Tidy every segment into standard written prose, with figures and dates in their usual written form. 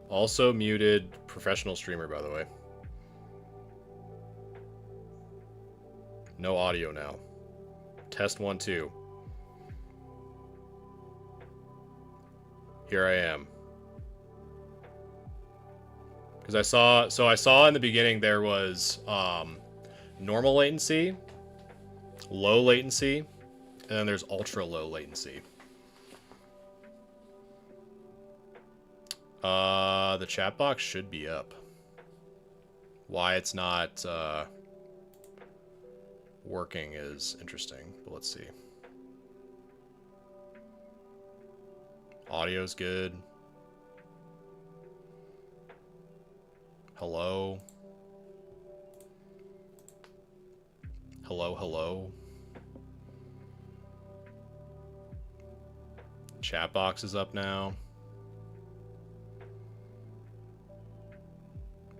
Also muted professional streamer, by the way. No audio now. Test 1, 2. Here I am. Because I saw in the beginning there was normal latency, low latency, and then there's ultra low latency. The chat box should be up. Why it's not working is interesting, but let's see. Audio's good. Hello. Hello, hello. Chat box is up now.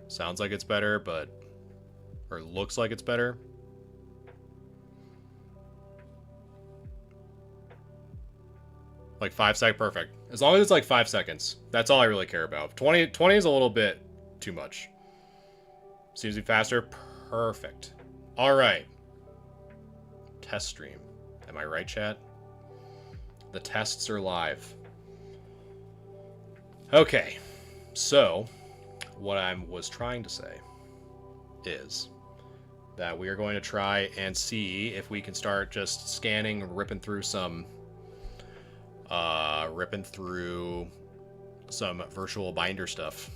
Sounds like it's better, but... or looks like it's better. Like 5 seconds, perfect. As long as it's like 5 seconds. That's all I really care about. 20 is a little bit too much. Seems to be faster. Perfect. Alright. Test stream. Am I right, chat? The tests are live. Okay. So, what I was trying to say is that we are going to try and see if we can start just scanning, ripping through some virtual binder stuff.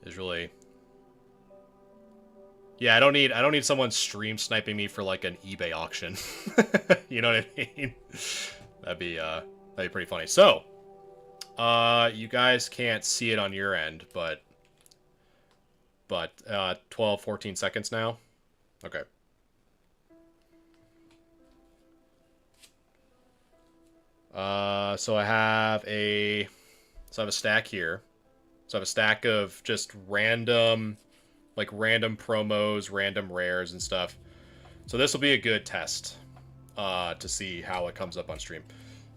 Is really... yeah, I don't need someone stream sniping me for like an eBay auction. You know what I mean? That'd be pretty funny. So, you guys can't see it on your end, but 12, 14 seconds now. Okay. So I have a stack here. So I have a stack of just random promos, random rares and stuff. So this will be a good test to see how it comes up on stream.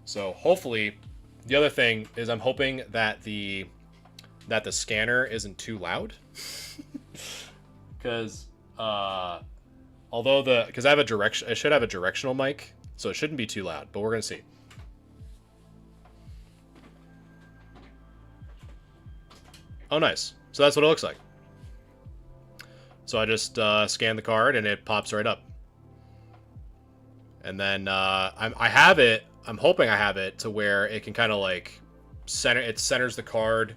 So hopefully, the other thing is I'm hoping that the scanner isn't too loud, because because I have I should have a directional mic, so it shouldn't be too loud. But we're gonna see. Oh, nice. So that's what it looks like. So I just scan the card and it pops right up. And then I have it. I'm hoping I have it to where it can kind of like centers the card.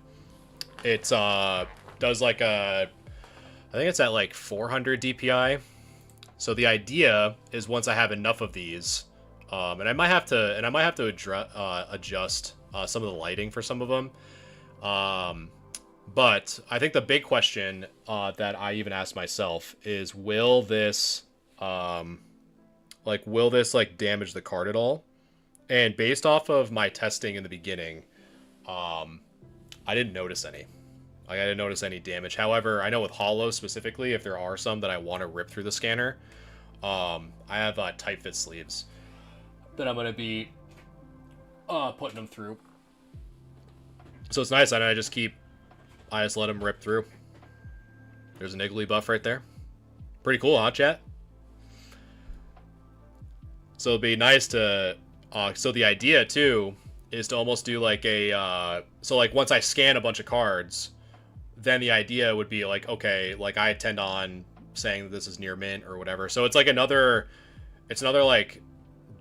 It does like I think it's at like 400 DPI. So the idea is once I have enough of these, and I might have to adjust some of the lighting for some of them. But I think the big question that I even asked myself is, will this damage the card at all? And based off of my testing in the beginning, I didn't notice any. Like, I didn't notice any damage. However, I know with Hollow specifically, if there are some that I want to rip through the scanner, I have tight fit sleeves that I'm going to be putting them through. So it's nice that I just let them rip through. There's an Iggly buff right there. Pretty cool, huh, chat? So it'd be nice to... so the idea, too, is to almost do like a... so, like, once I scan a bunch of cards, then the idea would be like, okay, like, I intend on saying that this is near mint or whatever. So it's like another... it's another, like,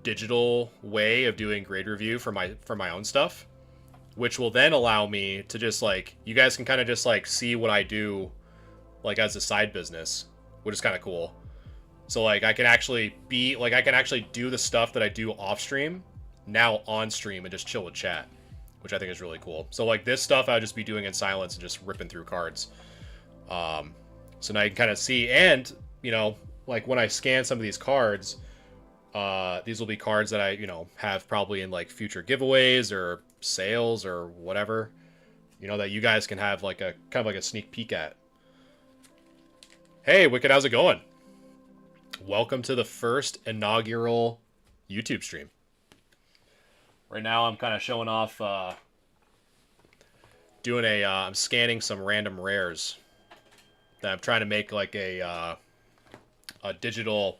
digital way of doing grade review for my own stuff, which will then allow me to just, like, you guys can kind of just, like, see what I do, like, as a side business, which is kind of cool. So, like, I can actually do the stuff that I do off stream, now on stream, and just chill with chat, which I think is really cool. So, like, this stuff I'll just be doing in silence and just ripping through cards. So now you can kind of see, and, you know, like, when I scan some of these cards, these will be cards that I, you know, have probably in, like, future giveaways or sales or whatever, you know, that you guys can have, like, a kind of like a sneak peek at. Hey, Wicked, how's it going? Welcome to the first inaugural YouTube stream. Right now I'm kind of showing off doing a I'm scanning some random rares that I'm trying to make like a digital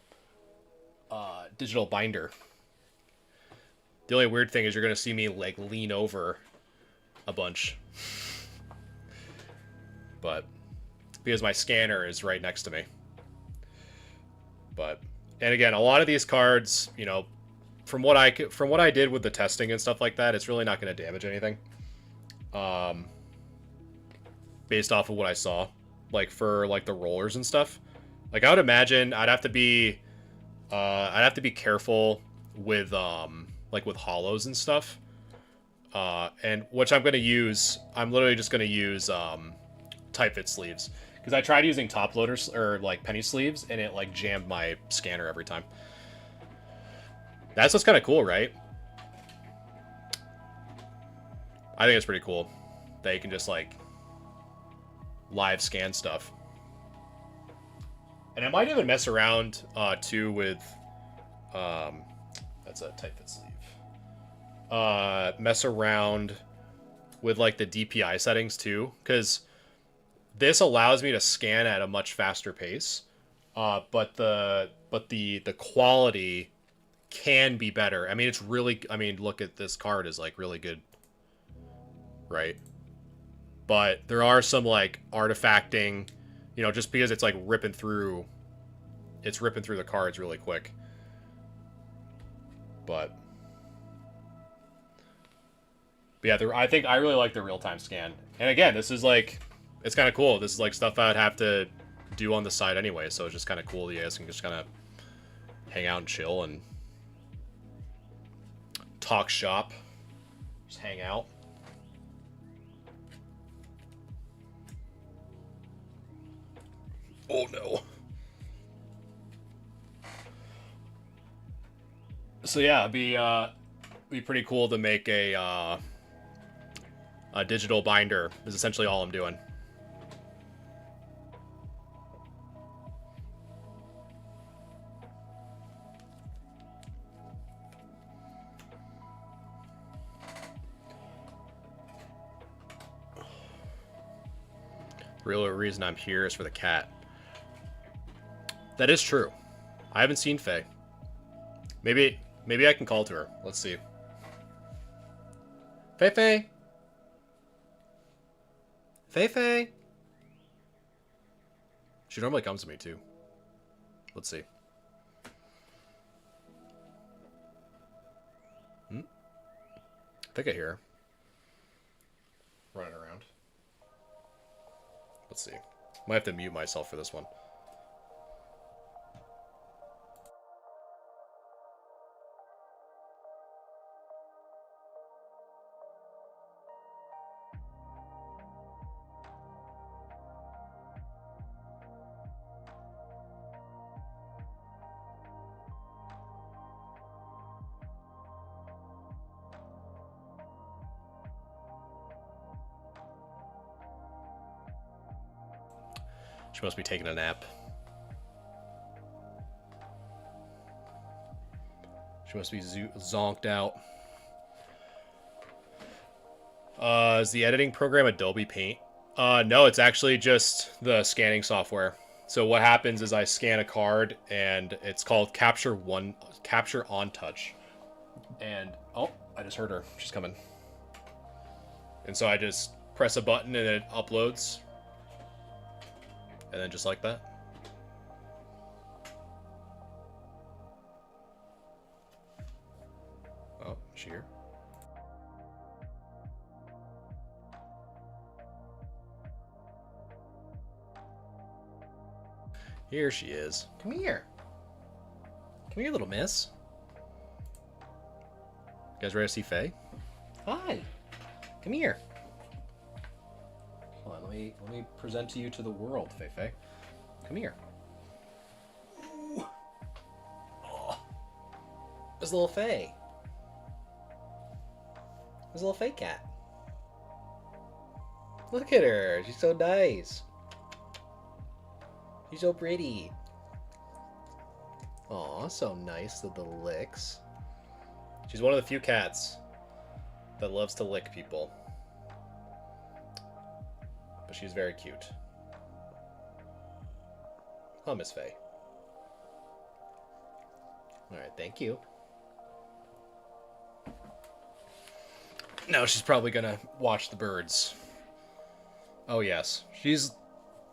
digital binder. The only weird thing is you're gonna see me like lean over a bunch, but because my scanner is right next to me. But and again, a lot of these cards, you know, from what I did with the testing and stuff like that, it's really not going to damage anything. Based off of what I saw, like for like the rollers and stuff, like I would imagine I'd have to be careful with like with hollows and stuff. And which I'm literally just gonna use tight fit sleeves, because I tried using top loaders or like penny sleeves and it like jammed my scanner every time. That's what's kind of cool, right? I think it's pretty cool that you can just like live scan stuff. And I might even mess around too with that's a tight fit sleeve. Mess around with like the DPI settings too, because this allows me to scan at a much faster pace, but the quality can be better. I mean, it's really, I mean, look at this card is like really good, right? But there are some like artifacting, you know, just because it's like ripping through the cards really quick. But yeah, I think I really like the real-time scan. And again, this is like, it's kind of cool. This is like stuff I'd have to do on the side anyway, so it's just kind of cool. You guys can just kind of hang out and chill and talk shop. Just hang out. Oh no. So yeah, it'd be pretty cool to make a digital binder is essentially all I'm doing. The real reason I'm here is for the cat. That is true. I haven't seen Faye. Maybe I can call to her. Let's see. Faye Faye. Faye Faye. She normally comes to me too. Let's see. I think I hear her running around. Let's see. Might have to mute myself for this one. She must be taking a nap. She must be zonked out. Is the editing program Adobe Paint? No, it's actually just the scanning software. So what happens is I scan a card, and it's called Capture on Touch. And oh, I just heard her. She's coming. And so I just press a button, and it uploads. And then just like that. Oh, is she here? Here she is. Come here. Come here, little miss. You guys ready to see Faye? Hi. Come here. Hold on, let me present to you to the world, Faye Faye. Come here. Ooh. Oh. There's little Faye. There's a little Faye cat. Look at her. She's so nice. She's so pretty. Aw, so nice with the licks. She's one of the few cats that loves to lick people. but she's very cute. Oh, Miss Faye. All right, thank you. Now she's probably gonna watch the birds. Oh yes, she's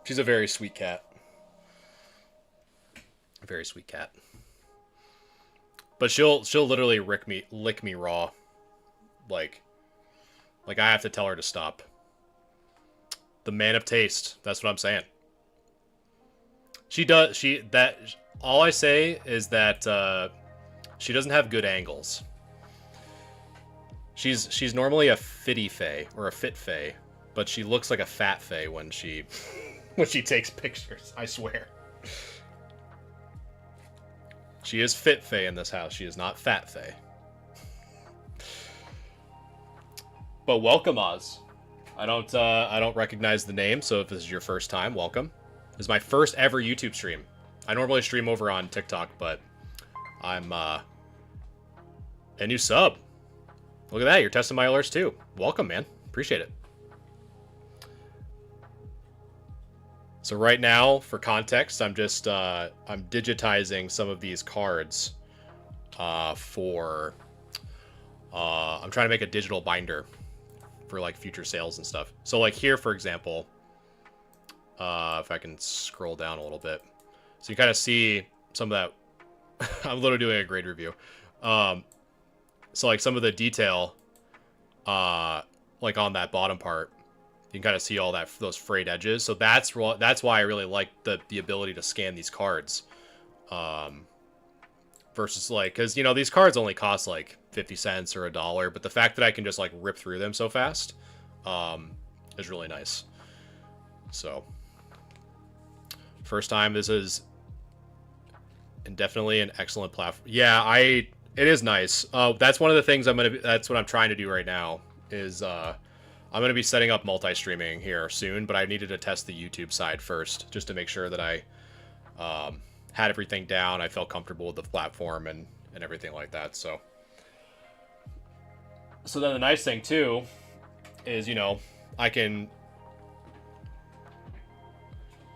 a very sweet cat. A very sweet cat. But she'll literally lick me raw. Like I have to tell her to stop. The man of taste. That's what I'm saying. All I say is that she doesn't have good angles. She's normally a fitty fae or a fit fae, but she looks like a fat fae when she takes pictures, I swear. She is fit fae in this house. She is not fat fae. But welcome, Oz. I don't recognize the name, so if this is your first time, welcome. This is my first ever YouTube stream. I normally stream over on TikTok, but I'm a new sub. Look at that, you're testing my alerts too. Welcome, man. Appreciate it. So right now, for context, I'm just I'm digitizing some of these cards for I'm trying to make a digital binder for like future sales and stuff. So like here, for example, if I can scroll down a little bit, so you kind of see some of that. I'm literally doing a grade review. So like some of the detail, like on that bottom part, you can kind of see all those frayed edges. So that's why I really like the ability to scan these cards, versus like, because these cards only cost like 50 cents or $1, but the fact that I can just like rip through them so fast, is really nice. So first time, this is definitely an excellent platform. Yeah, it is nice. That's one of the things that's what I'm trying to do right now is, I'm going to be setting up multi-streaming here soon, but I needed to test the YouTube side first just to make sure that I had everything down. I felt comfortable with the platform and everything like that. So then the nice thing too is, I can...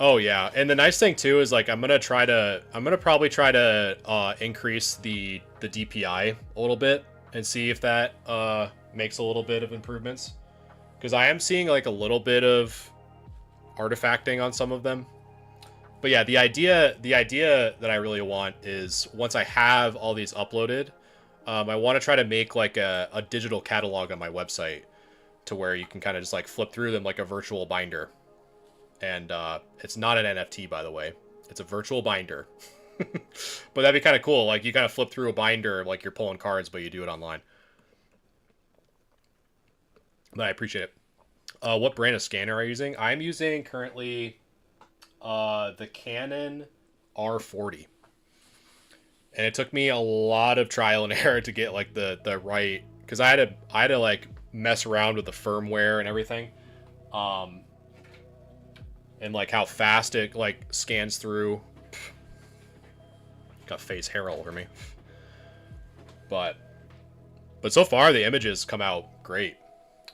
Oh yeah, and the nice thing too is like I'm gonna probably try to increase the DPI a little bit and see if that makes a little bit of improvements, because I am seeing like a little bit of artifacting on some of them. But yeah, the idea that I really want is once I have all these uploaded, I want to try to make like a digital catalog on my website to where you can kind of just like flip through them like a virtual binder. And it's not an NFT, by the way. It's a virtual binder. But that'd be kind of cool. Like, you kind of flip through a binder like you're pulling cards, but you do it online. But I appreciate it. What brand of scanner are you using? I'm using currently the Canon R40. And it took me a lot of trial and error to get like the right... Because I had to like mess around with the firmware and everything. And like how fast it like scans through. Got face hair all over me. But so far the images come out great.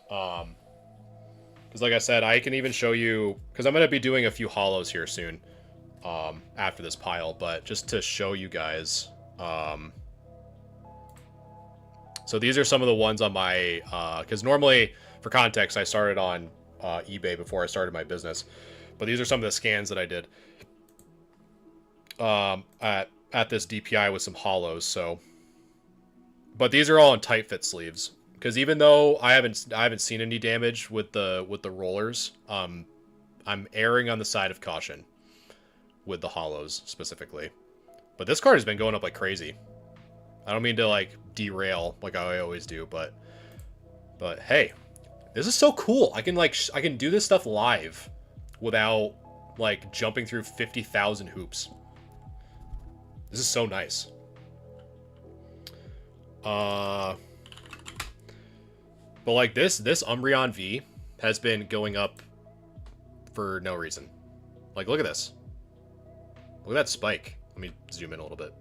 Because like I said, I can even show you, because I'm going to be doing a few holos here soon, after this pile, but just to show you guys. So these are some of the ones on my, because normally, for context, I started on eBay before I started my business. But these are some of the scans that I did at this DPI with some holos. So, but these are all in tight fit sleeves, because even though I haven't seen any damage with the rollers, I'm erring on the side of caution with the holos specifically. But this card has been going up like crazy. I don't mean to like derail like I always do, but hey, this is so cool. I can do this stuff live without like jumping through 50,000 hoops. This is so nice. But like this Umbreon V has been going up for no reason. Like, look at this. Look at that spike. Let me zoom in a little bit.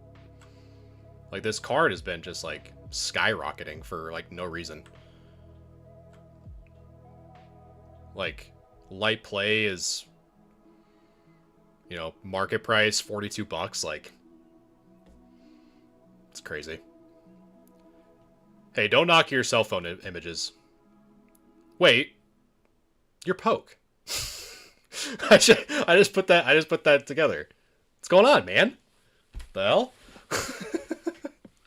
Like, this card has been just like skyrocketing for like no reason. Like light play is, you know, market price $42. Like, it's crazy. Hey, don't knock your cell phone images. Wait, you're Poke. I just put that together. What's going on, man? The hell?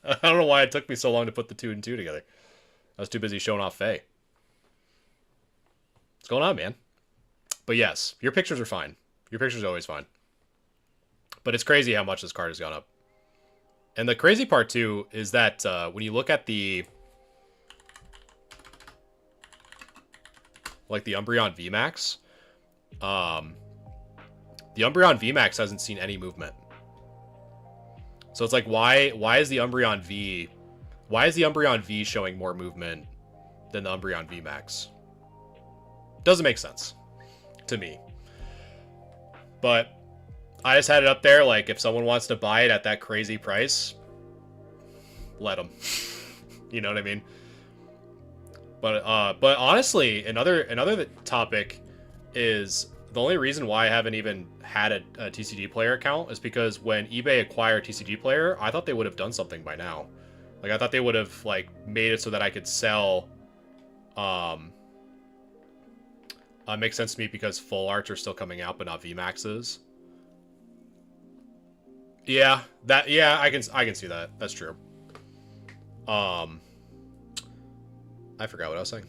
I don't know why it took me so long to put the 2 and 2 together. I was too busy showing off Faye. What's going on, man? But yes, your pictures are fine. Your pictures are always fine. But it's crazy how much this card has gone up. And the crazy part, too, is that when you look at the... like the Umbreon VMAX, the Umbreon VMAX hasn't seen any movement. So it's like, why is the Umbreon V showing more movement than the Umbreon VMAX? Doesn't make sense to me. But I just had it up there, like, if someone wants to buy it at that crazy price, let them. You know what I mean? But honestly, another topic is the only reason why I haven't even had a TCG Player account is because when eBay acquired TCG Player, I thought they would have done something by now. Like, I thought they would have, like, made it so that I could sell. Makes sense to me because full arts are still coming out, but not VMAXs. Yeah, I can see that. That's true. I forgot what I was saying.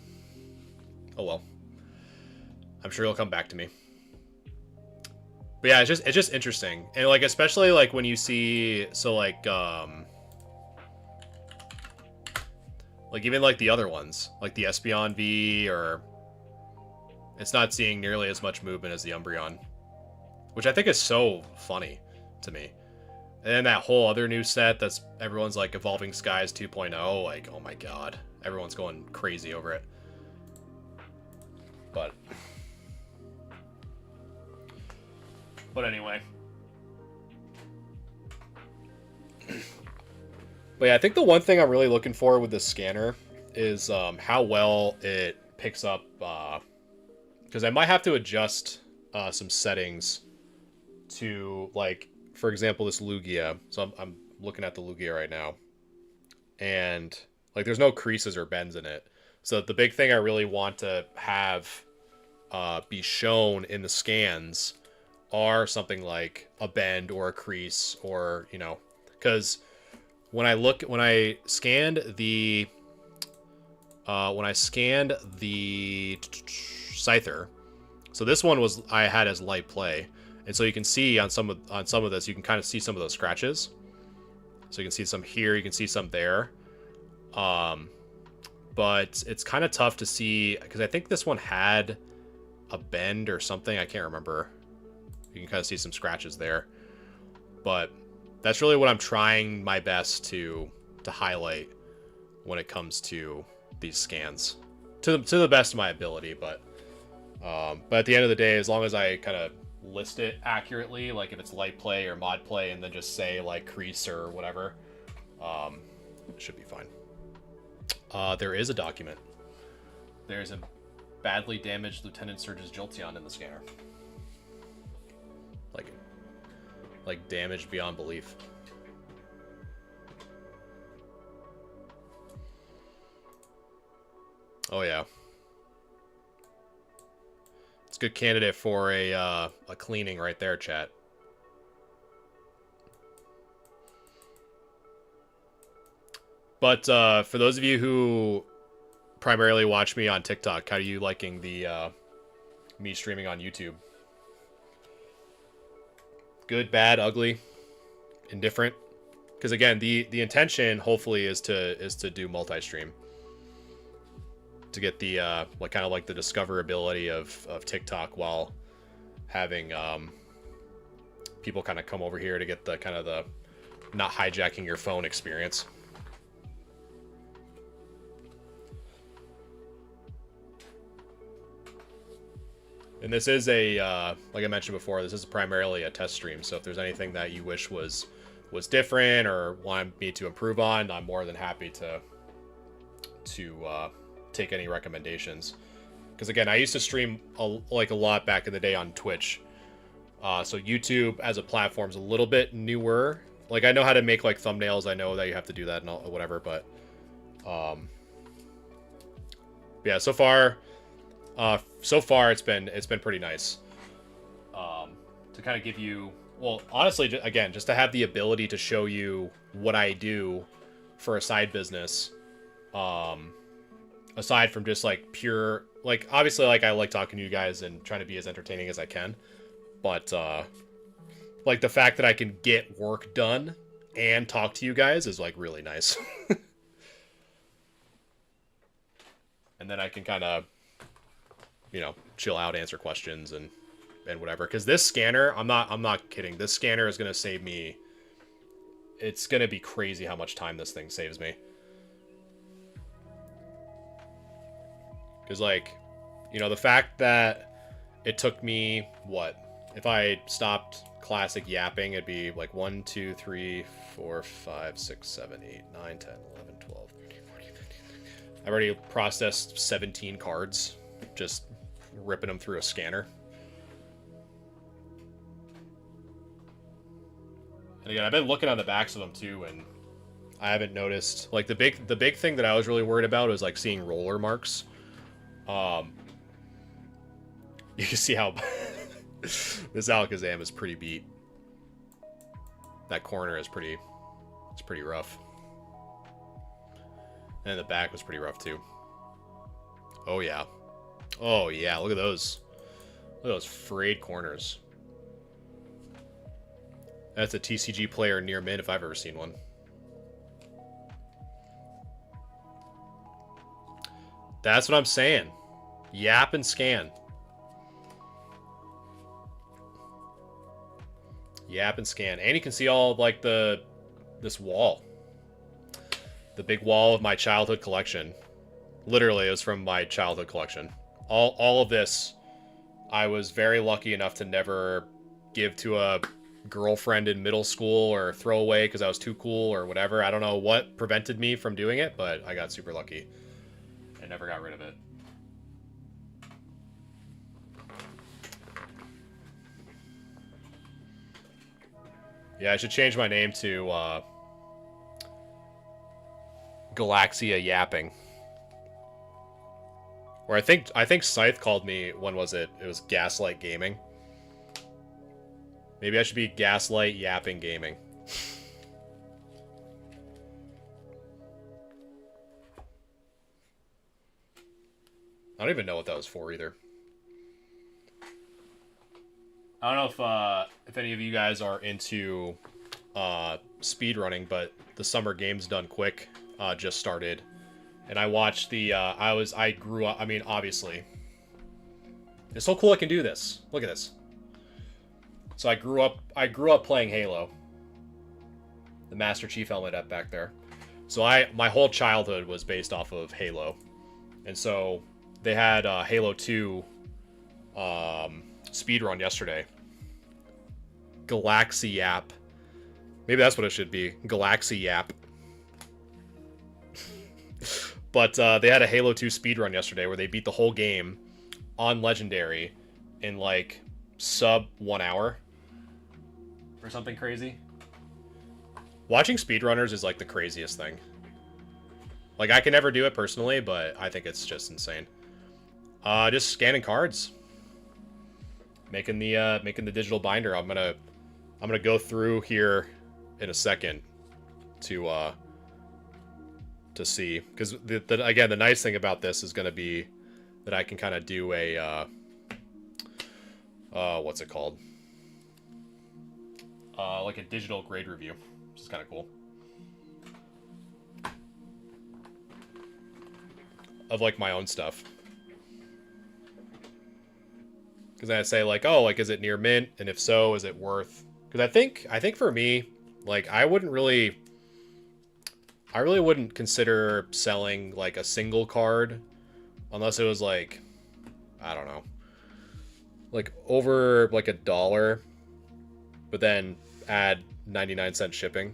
Oh well. I'm sure it'll come back to me. But yeah, it's just interesting. And like, especially like when you see, so like even like the other ones, like the Espeon V, or it's not seeing nearly as much movement as the Umbreon, which I think is so funny to me. And then that whole other new set that's everyone's like Evolving Skies 2.0, like, oh my god. Everyone's going crazy over it. But anyway. But yeah, I think the one thing I'm really looking for with this scanner is how well it picks up, because I might have to adjust some settings to, like, for example, this Lugia. So I'm looking at the Lugia right now, and like there's no creases or bends in it. So the big thing I really want to have be shown in the scans are something like a bend or a crease, or, you know, because when I scanned the Scyther, so this one was I had as light play, and so you can see on some of this, you can kind of see some of those scratches. So you can see some here, you can see some there. But it's kind of tough to see because I think this one had a bend or something. I can't remember. You can kind of see some scratches there, but that's really what I'm trying my best to highlight when it comes to these scans, to the best of my ability. But at the end of the day, as long as I kind of list it accurately, like if it's light play or mod play, and then just say like crease or whatever, it should be fine. There is a document. There's a badly damaged Lieutenant Surge's Jolteon in the scanner. Like damaged beyond belief. Oh yeah. It's a good candidate for a cleaning right there, chat. But for those of you who primarily watch me on TikTok, how are you liking the me streaming on YouTube? Good, bad, ugly, indifferent? Because again, the intention hopefully is to do multi-stream, to get the like kind of like the discoverability of TikTok while having people kind of come over here to get the kind of the not hijacking your phone experience. And this is a, like I mentioned before, this is primarily a test stream. So if there's anything that you wish was different or want me to improve on, I'm more than happy to take any recommendations. because again, I used to stream like a lot back in the day on Twitch. So YouTube as a platform is a little bit newer. Like I know how to make like thumbnails. I know that you have to do that and all, whatever. But yeah, so far it's been pretty nice. To kind of give you, well, honestly, again, just to have the ability to show you what I do for a side business. Aside from just like pure, like obviously like I like talking to you guys and trying to be as entertaining as I can. But, like, the fact that I can get work done and talk to you guys is, like, really nice. And then I can kind of, you know, chill out, answer questions, and whatever. Because this scanner, I'm not kidding. This scanner is going to save me. It's going to be crazy how much time this thing saves me. Because, like, you know, the fact that it took me, what? If I stopped classic yapping, it'd be like 1, 2, 3, 4, 5, 6, 7, 8, 9, 10, 11, 12, 13, 14, 15. I've already processed 17 cards, just ripping them through a scanner. And again, I've been looking on the backs of them too, and I haven't noticed, like the big thing that I was really worried about was like seeing roller marks. You can see how this Alakazam is pretty beat. That corner is pretty rough. And the back was pretty rough too. Oh yeah. Oh yeah, look at those. Look at those frayed corners. That's a TCG player near min if I've ever seen one. That's what I'm saying. Yap and scan. Yap and scan. And you can see all of, like, this wall. The big wall of my childhood collection. Literally, it was from my childhood collection. All of this, I was very lucky enough to never give to a girlfriend in middle school or throw away because I was too cool or whatever. I don't know what prevented me from doing it, but I got super lucky. I never got rid of it. Yeah, I should change my name to Galaxia Yapping. Or I think Scythe called me, when was it? It was Gaslight Gaming. Maybe I should be Gaslight Yapping Gaming. I don't even know what that was for either. I don't know if any of you guys are into speedrunning, but the Summer Games Done Quick just started. And I watched the, I grew up, I mean, obviously. It's so cool I can do this. Look at this. So I grew up playing Halo. The Master Chief helmet up back there. So my whole childhood was based off of Halo. And so they had Halo 2 speedrun yesterday. Galaxy Yap. Maybe that's what it should be. Galaxy Yap. But they had a Halo 2 speedrun yesterday where they beat the whole game on Legendary in like sub 1 hour. Or something crazy. Watching speedrunners is like the craziest thing. Like I can never do it personally, but I think it's just insane. Just scanning cards. Making the digital binder. I'm gonna go through here in a second to see, because again, the nice thing about this is gonna be that I can kind of do a what's it called? Like a digital grade review, which is kind of cool. Of like my own stuff. Because I'd say like, oh, like, is it near mint? And if so, is it worth? Because I think for me, like, I really wouldn't consider selling like a single card unless it was like, I don't know, like over like $1, but then add 99-cent shipping.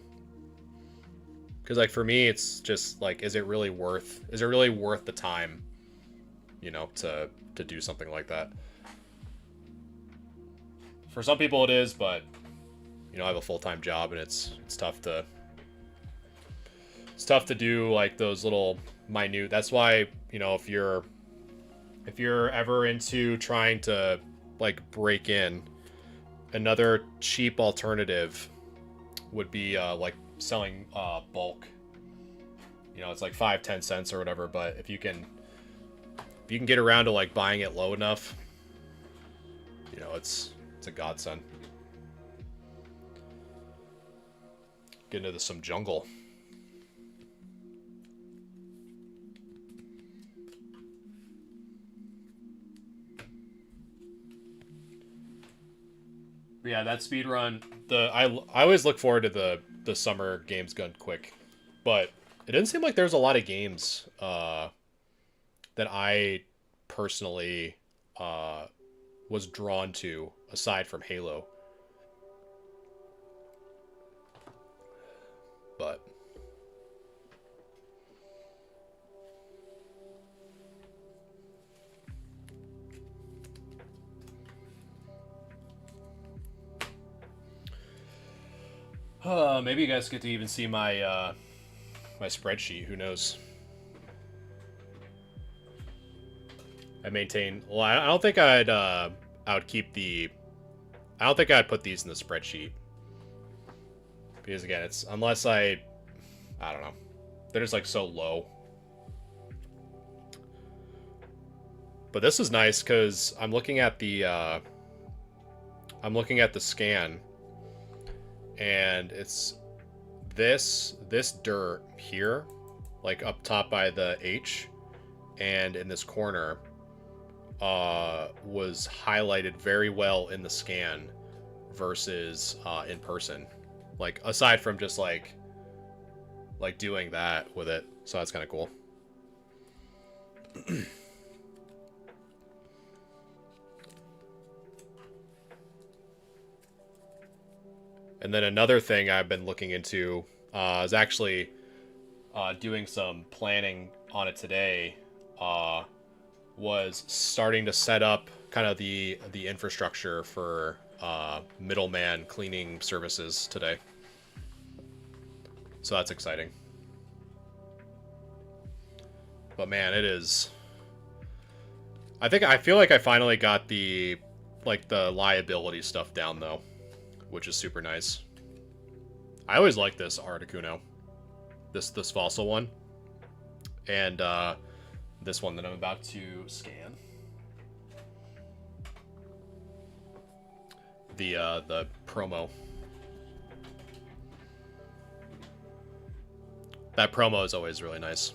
Because like for me, it's just like, is it really worth the time, you know, to to do something like that. For some people it is, but you know, I have a full-time job and it's tough to do like those little minute. That's why, you know, if you're ever into trying to like break in, another cheap alternative would be like selling bulk. You know, it's like 5-10 cents or whatever, but if you can get around to like buying it low enough, you know, it's a godsend. Get into some jungle. But yeah, that speed run. I always look forward to the summer games gone quick, but it didn't seem like there's a lot of games that I personally was drawn to aside from Halo. But maybe you guys get to even see my my spreadsheet. Who knows? I maintain. Well, I don't think I would keep the. I don't think I'd put these in the spreadsheet because again, it's unless I don't know. They're just like so low. But this is nice because I'm looking at the scan, and it's this dirt here, like up top by the H, and in this corner, was highlighted very well in the scan versus in person. Like aside from just like doing that with it, so that's kind of cool. And then another thing I've been looking into is actually doing some planning on it today. Was starting to set up kind of the infrastructure for middleman cleaning services today. So that's exciting. But man, it is. I feel like I finally got the liability stuff down though, which is super nice. I always like this Articuno, this fossil one, and this one that I'm about to scan. The promo. That promo is always really nice.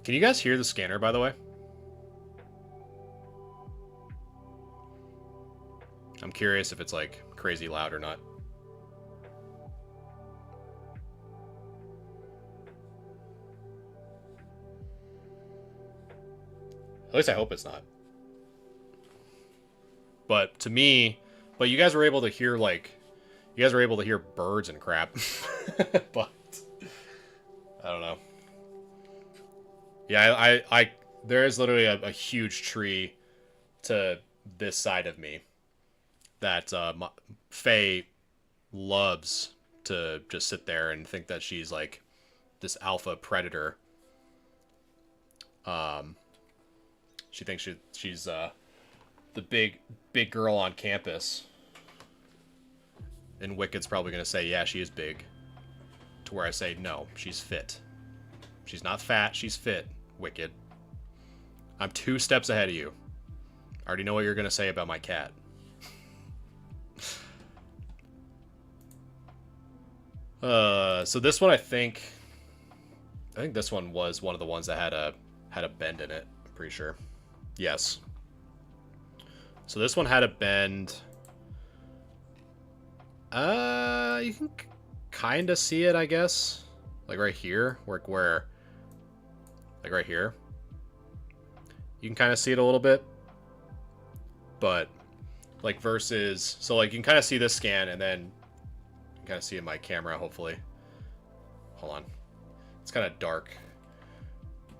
Can you guys hear the scanner, by the way? I'm curious if it's like crazy loud or not. At least I hope it's not. But to me, but you guys were able to hear birds and crap. But I don't know. Yeah, I there is literally a huge tree to this side of me that Faye loves to just sit there and think that she's like this alpha predator. She thinks she's the big girl on campus. And Wicked's probably going to say, yeah, she is big. To where I say, no, she's fit. She's not fat, she's fit, Wicked. I'm 2 steps ahead of you. I already know what you're going to say about my cat. So this one, I think this one was one of the ones that had a bend in it. I'm pretty sure. Yes. So this one had a bend. You can kind of see it, I guess. Like right here, like right here. You can kind of see it a little bit. But like versus, so like you can kind of see this scan, and then you can kind of see in my camera, hopefully. Hold on. It's kind of dark.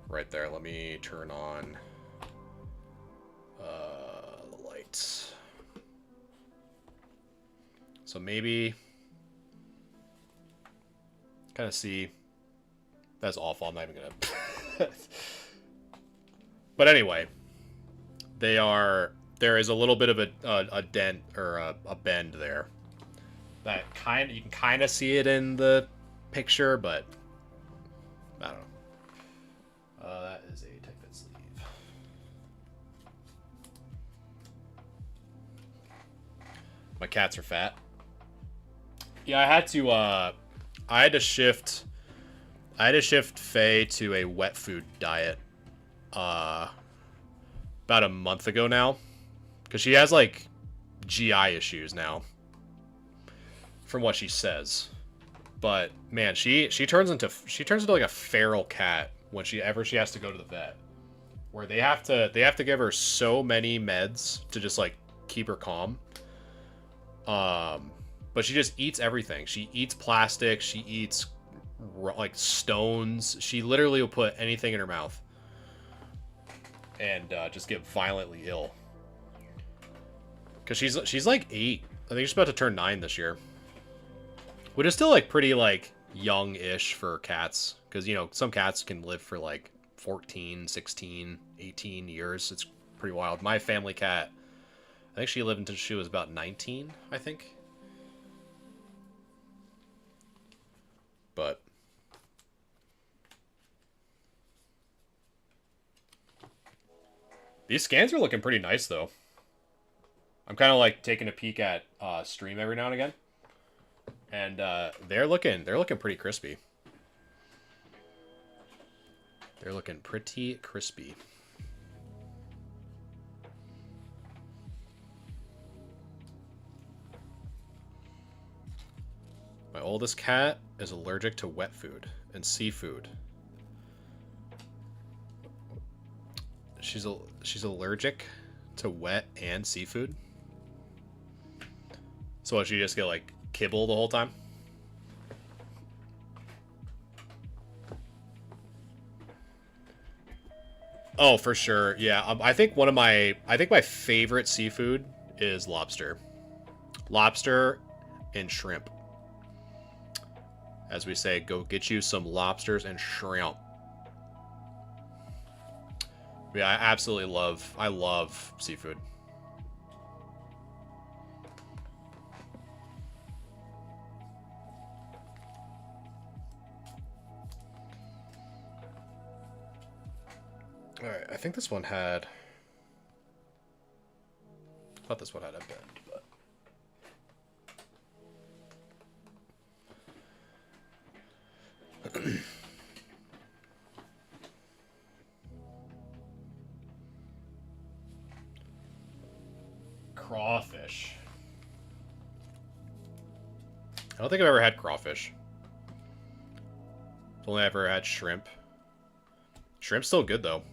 right there. Let me turn on the lights. So maybe kind of see. That's awful. I'm not even gonna. But anyway, they are. There is a little bit of a dent or a bend there. That you can kind of see it in the picture, but I don't know. That is a tight fit sleeve. My cats are fat. Yeah, I had to shift Faye to a wet food diet about a month ago now, because she has like GI issues now, from what she says. But man, she turns into like a feral cat when she has to go to the vet, where they have to give her so many meds to just like keep her calm. But she just eats everything. She eats plastic. She eats like stones. She literally will put anything in her mouth and just get violently ill. Because she's like 8. I think she's about to turn 9 this year, which is still like pretty like young-ish for cats. Because, you know, some cats can live for like 14, 16, 18 years. It's pretty wild. My family cat, I think she lived until she was about 19, I think. But these scans are looking pretty nice, though. I'm kind of like taking a peek at stream every now and again, and they're looking pretty crispy. They're looking pretty crispy. My oldest cat is allergic to wet food and seafood. She's allergic to wet and seafood. So what, she just get like kibble the whole time? Oh, for sure. Yeah, I think my favorite seafood is lobster. Lobster and shrimp. As we say, go get you some lobsters and shrimp. Yeah, I love seafood. Alright, I think this one had... I thought this one had a bend, but... Crawfish. I don't think I've ever had crawfish. I've only ever had shrimp. Shrimp's still good, though.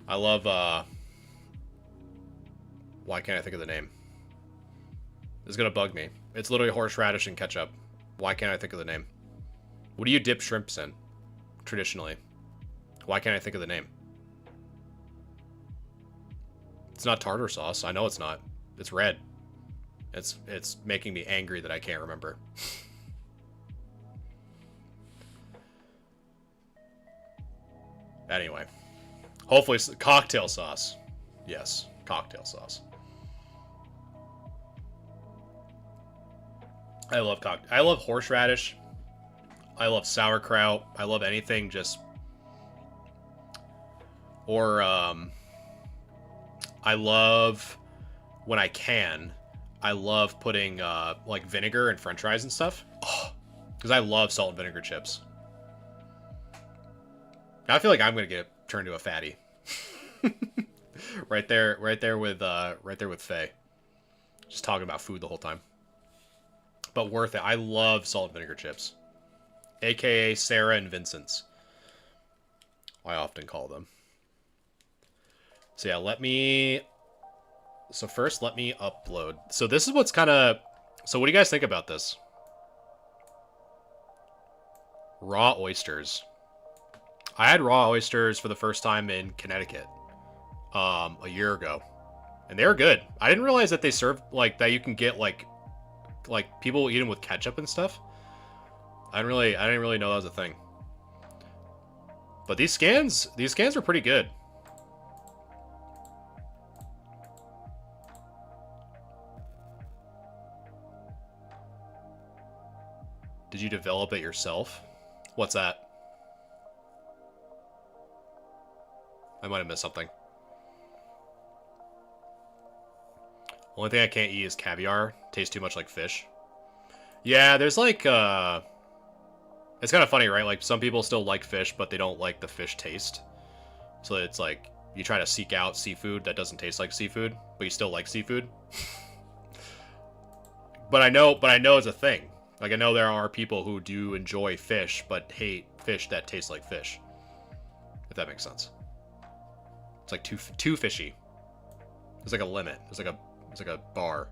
I love, why can't I think of the name? This is gonna bug me. It's literally horseradish and ketchup. Why can't I think of the name? What do you dip shrimps in, traditionally? Why can't I think of the name? It's not tartar sauce. I know it's not. It's red. It's making me angry that I can't remember. Anyway. Hopefully, cocktail sauce. Yes, cocktail sauce. I love horseradish. I love sauerkraut. I love anything just... Or, I love, when I can, I love putting, like, vinegar in french fries and stuff. Oh, because I love salt and vinegar chips. I feel like I'm going to get turned into a fatty. right there with Faye. Just talking about food the whole time. But worth it. I love salt and vinegar chips. AKA Sarah and Vincent's. I often call them. So yeah, so first let me upload. So this is what's kind of... So what do you guys think about this? Raw oysters. I had raw oysters for the first time in Connecticut, a year ago, and they were good. I didn't realize that they serve like that. You can get like people eat them with ketchup and stuff. I didn't really know that was a thing. But these scans are pretty good. Did you develop it yourself? What's that? I might have missed something. Only thing I can't eat is caviar. Tastes too much like fish. Yeah, there's like, it's kind of funny, right? Like, some people still like fish, but they don't like the fish taste. So it's like, you try to seek out seafood that doesn't taste like seafood, but you still like seafood. But I know it's a thing. Like, I know there are people who do enjoy fish, but hate fish that tastes like fish. If that makes sense. It's like too fishy. There's like a limit. There's like a bar.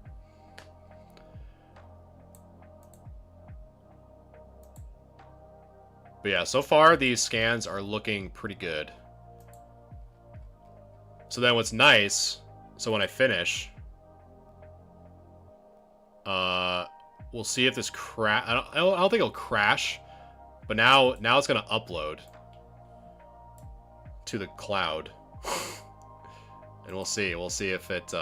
But yeah, so far these scans are looking pretty good. So then what's nice, so when I finish, we'll see if this I don't think it'll crash, but now it's gonna upload to the cloud. And we'll see if it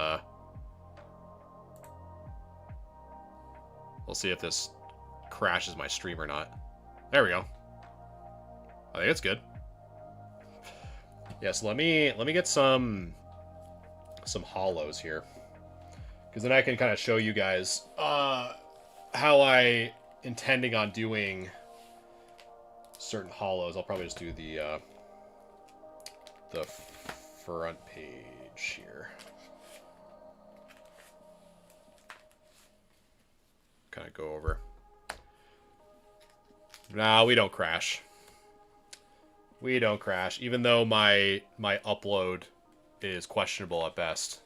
we'll see if this crashes my stream or not. There we go. I think it's good. Yes, let me get some hollows here, because then I can kind of show you guys how I intending on doing certain hollows. I'll probably just do the front page here. Kind of go over. Nah, we don't crash. We don't crash, even though my upload is questionable at best.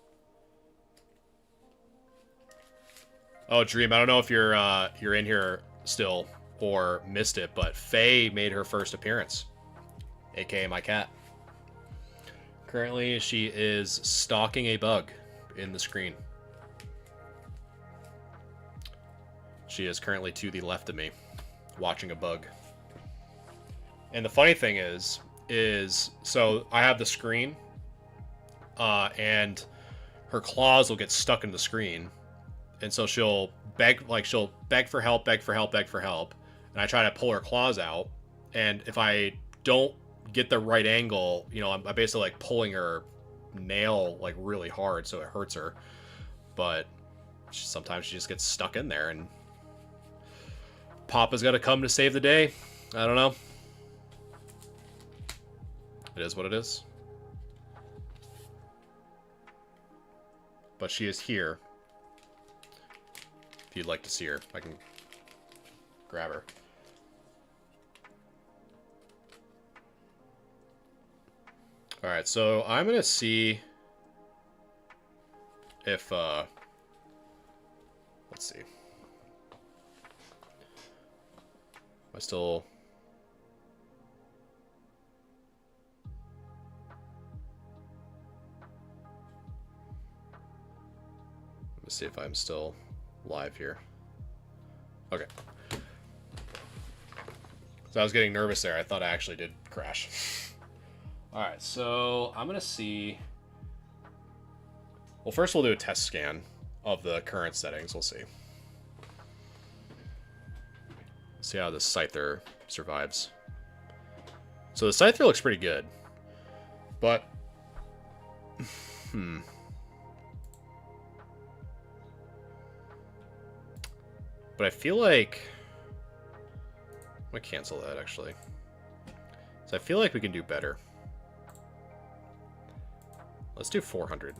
Oh, Dream, I don't know if you're in here still or missed it, but Faye made her first appearance, aka my cat. Currently, she is stalking a bug in the screen. She is currently to the left of me, watching a bug. And the funny thing is so I have the screen, and her claws will get stuck in the screen, and so she'll beg for help, beg for help, and I try to pull her claws out, and if I don't get the right angle, you know, I'm basically like pulling her nail like really hard, so it hurts her, but sometimes she just gets stuck in there, and Papa's got to come to save the day. I don't know. It is what it is. But she is here. If you'd like to see her, I can grab her. Alright, so I'm gonna see if, let's see. I still... Let's see if I'm still live here. Okay. So I was getting nervous there. I thought I actually did crash. Alright, so I'm going to see... Well, first we'll do a test scan of the current settings. We'll see. See how this Scyther survives. So the Scyther looks pretty good. But... But I feel like... I'm going to cancel that, actually. So I feel like we can do better. Let's do 400.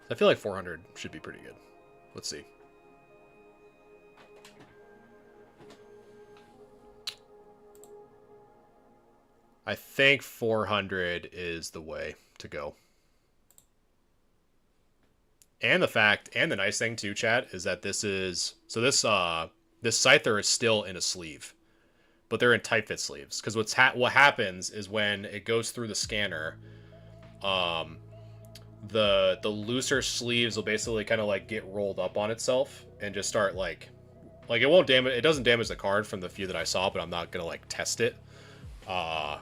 I feel like 400 should be pretty good. Let's see. I think 400 is the way to go. And the fact, and the nice thing too, chat, is that this is, so this Scyther is still in a sleeve, but they're in tight fit sleeves. Because what happens is when it goes through the scanner, um, the looser sleeves will basically kind of like get rolled up on itself and just start like it won't damage, it doesn't damage the card from the few that I saw, but I'm not gonna like test it. But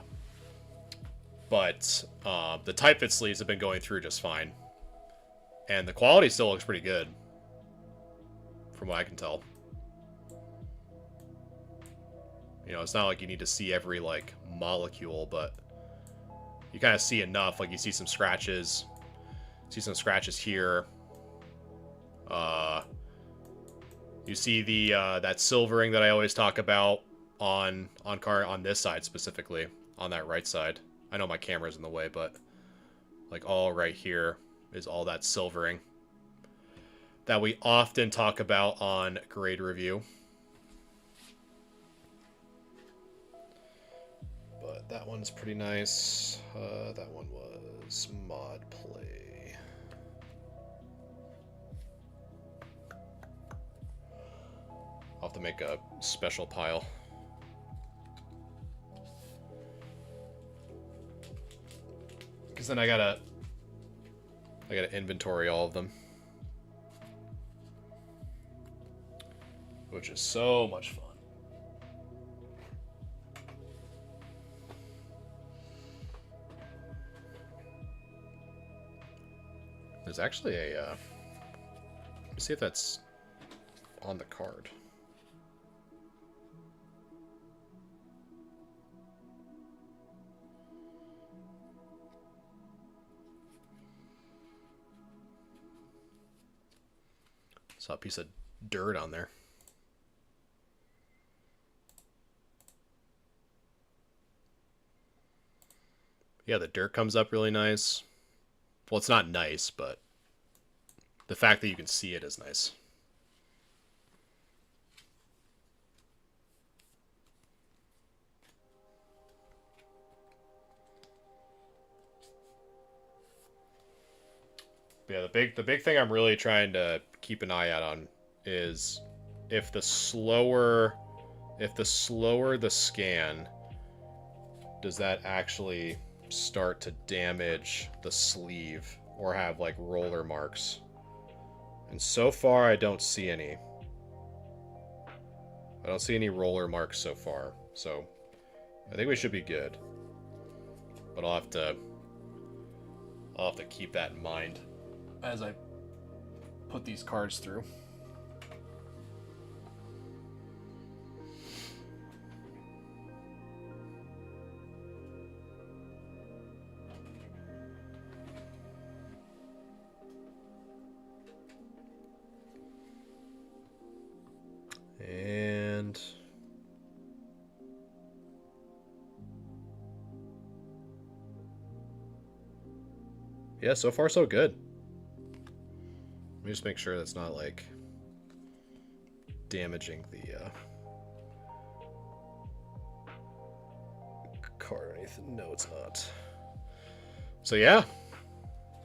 the tight fit sleeves have been going through just fine, and the quality still looks pretty good from what I can tell. You know, it's not like you need to see every like molecule, but you kind of see enough. Like you see some scratches. See some scratches here. You see the that silvering that I always talk about on this side specifically, on that right side. I know my camera's in the way, but like all right here is all that silvering that we often talk about on grade review. But that one's pretty nice. That one was mod play. I'll have to make a special pile. Because then I gotta inventory all of them. Which is so much fun. There's actually a, let me see if that's on the card. Saw a piece of dirt on there. Yeah, the dirt comes up really nice. Well, it's not nice, but the fact that you can see it is nice. But yeah, the big thing I'm really trying to keep an eye out on is if the slower the scan, does that actually start to damage the sleeve or have like roller marks? And so far I don't see any. I don't see any roller marks so far, so I think we should be good. But I'll have to keep that in mind as I put these cards through. And yeah, so far so good. Let me just make sure that's not like damaging the card or anything. No, it's not. So yeah,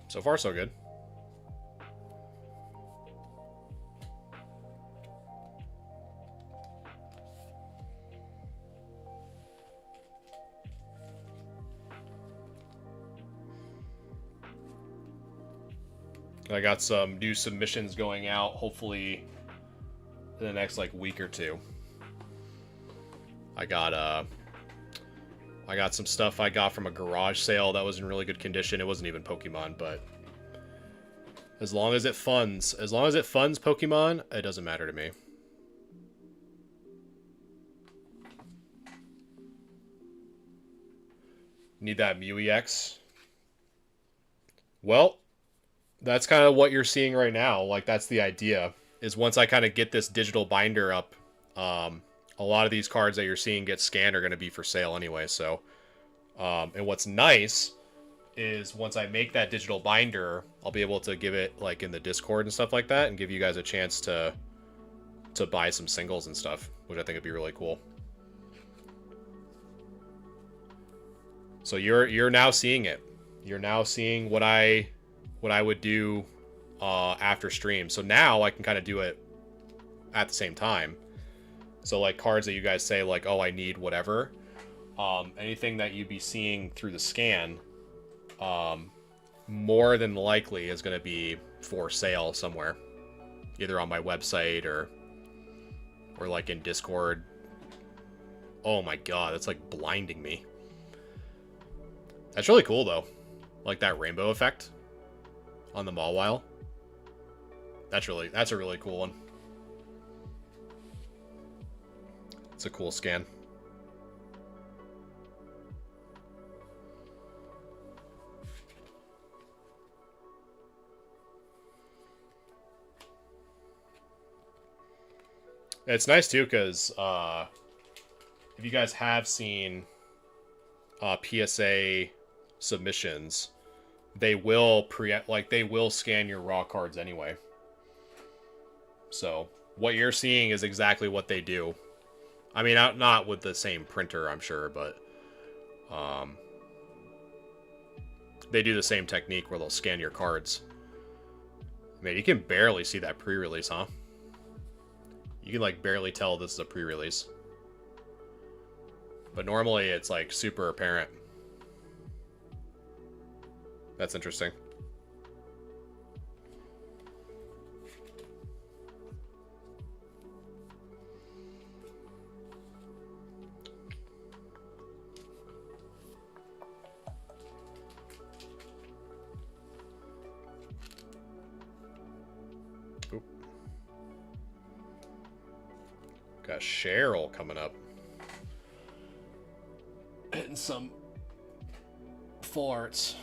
so far so good. I got some new submissions going out, hopefully in the next like week or two. I got some stuff I got from a garage sale that was in really good condition. It wasn't even Pokemon, but as long as it funds Pokemon, it doesn't matter to me. Need that Mew EX? Well, that's kind of what you're seeing right now. Like, that's the idea, is once I kind of get this digital binder up, a lot of these cards that you're seeing get scanned are going to be for sale anyway. So, and what's nice is once I make that digital binder, I'll be able to give it like in the Discord and stuff like that, and give you guys a chance to buy some singles and stuff, which I think would be really cool. So you're now seeing it. You're now seeing what I would do after stream. So now I can kind of do it at the same time. So like cards that you guys say like, oh, I need whatever. Anything that you'd be seeing through the scan, more than likely is going to be for sale somewhere, either on my website or like in Discord. Oh my god, that's like blinding me. That's really cool though, like that rainbow effect on the Mawile. That's a really cool one. It's a cool scan. It's nice too because if you guys have seen PSA submissions, they will they will scan your raw cards anyway. So what you're seeing is exactly what they do. I mean, not with the same printer, I'm sure, but they do the same technique where they'll scan your cards. I mean, you can barely see that pre-release, huh? You can like barely tell this is a pre-release. But normally it's like super apparent. That's interesting. Oop. Got Cheryl coming up. Hitting some full arts.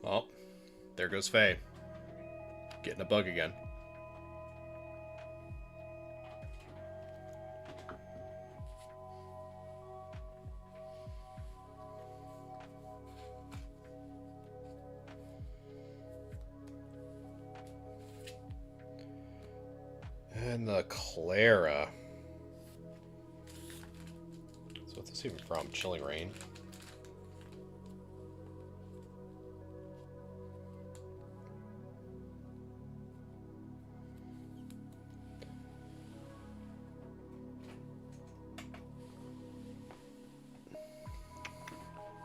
Oh, there goes Faye. Getting a bug again. And the Clara. So what's this even from? Chilling Rain?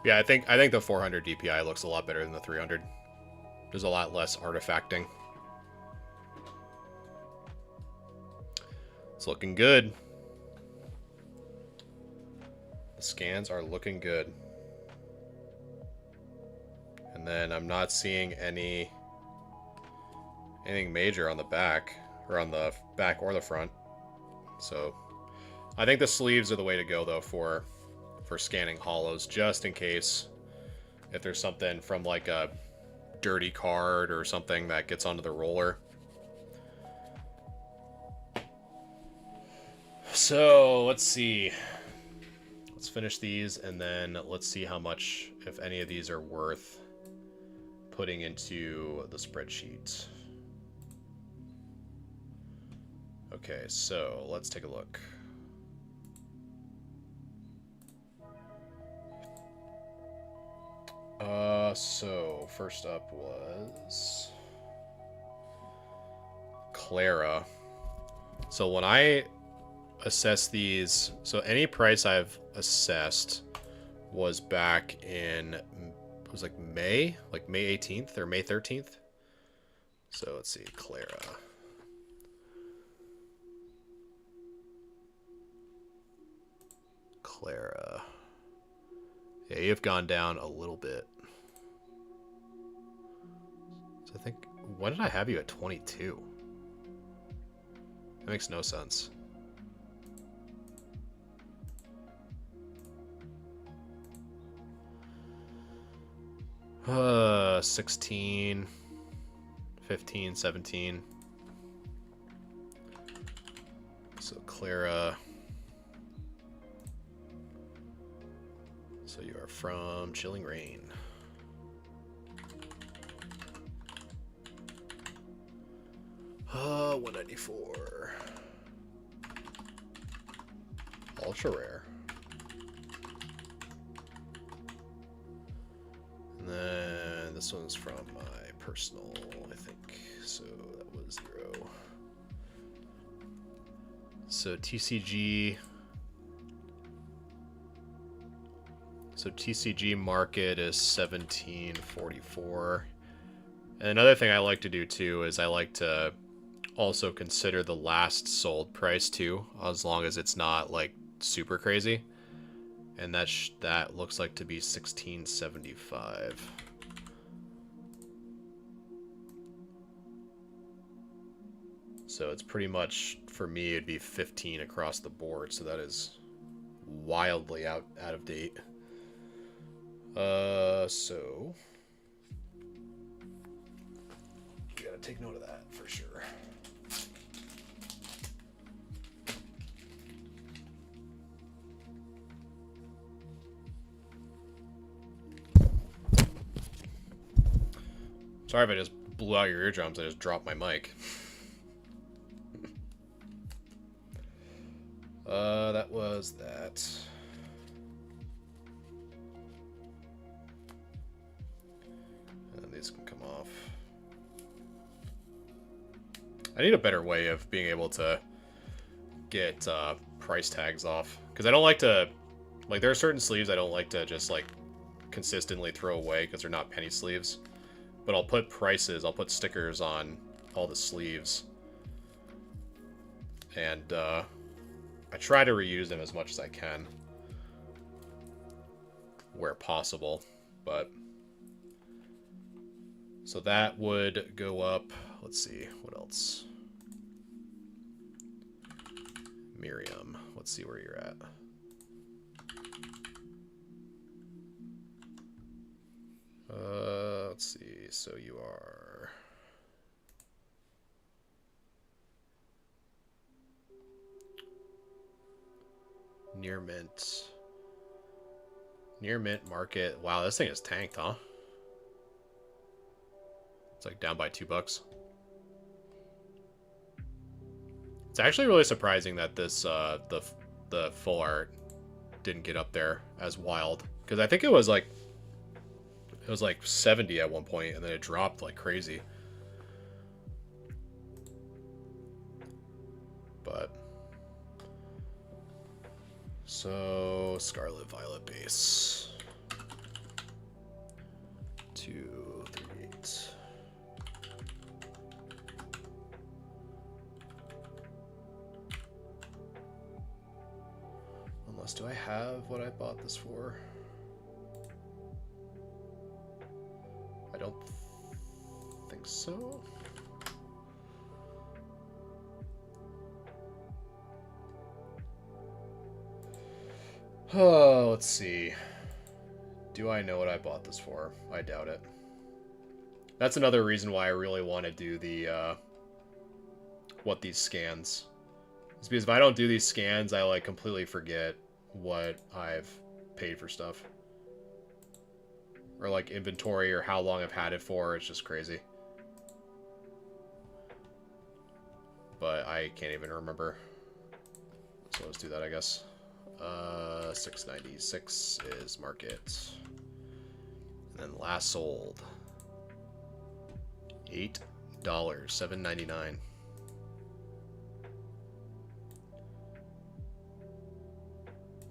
Yeah, I think the 400 DPI looks a lot better than the 300. There's a lot less artifacting. It's looking good. The scans are looking good. And then I'm not seeing anything major on the back, or on the back or the front. So I think the sleeves are the way to go though for scanning hollows, just in case if there's something from like a dirty card or something that gets onto the roller. So let's see. Let's finish these and then let's see how much, if any of these are worth putting into the spreadsheet. Okay, so let's take a look. So first up was Clara. So when I assess these, so any price I've assessed was back in, it was like May 18th or May 13th. So let's see, Clara. Yeah, you've gone down a little bit. So I think, when did I have you at 22? It makes no sense. Uh, 16, 15, 17. So Clara. So you are from Chilling Rain. Uh, 194. Ultra rare. And then this one's from my personal, I think. So that was 0. So TCG. So TCG market is 1744. And another thing I like to do too is I like to also consider the last sold price too, as long as it's not like super crazy. And that looks like to be 1675. So it's pretty much, for me, it'd be 15 across the board. So that is wildly out of date. So we gotta take note of that for sure. Sorry if I just blew out your eardrums. I just dropped my mic. That was that. And these can come off. I need a better way of being able to get price tags off. Because I don't like to... Like, there are certain sleeves I don't like to just, like, consistently throw away because they're not penny sleeves. But I'll put prices, I'll put stickers on all the sleeves. And I try to reuse them as much as I can where possible. But so that would go up. Let's see, what else? Miriam, let's see where you're at. Let's see, so you are... Near mint. Near mint market. Wow, this thing is tanked, huh? It's like down by $2. It's actually really surprising that this the full art didn't get up there as wild, because I think it was like 70 at one point and then it dropped like crazy. But so Scarlet Violet base 238. Unless, do I have what I bought this for? I don't think so. Oh, let's see. Do I know what I bought this for? I doubt it. That's another reason why I really want to do the what these scans. It's because if I don't do these scans, I like completely forget what I've paid for stuff. Or like inventory or how long I've had it for. It's just crazy. But I can't even remember. So let's do that, I guess. 696 is market. And then last sold. $8, $7.99.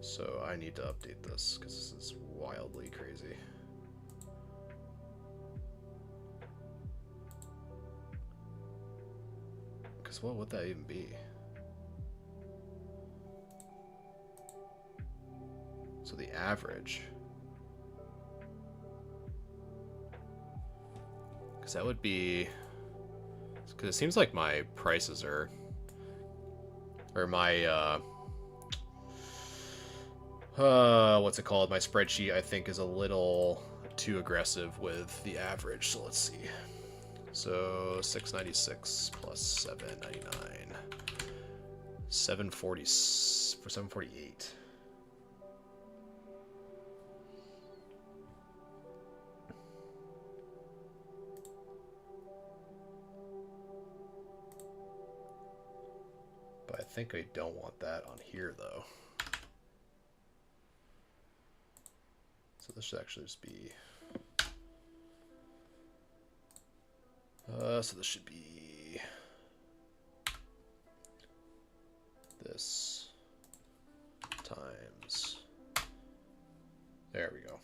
So I need to update this because this is wildly crazy. Because what would that even be? So the average. Because that would be... Because it seems like my prices are or my what's it called? My spreadsheet, I think, is a little too aggressive with the average. So let's see. So 696 plus 799, 740 for 748. But I think I don't want that on here though. So this should actually just be, so this should be this times, there we go.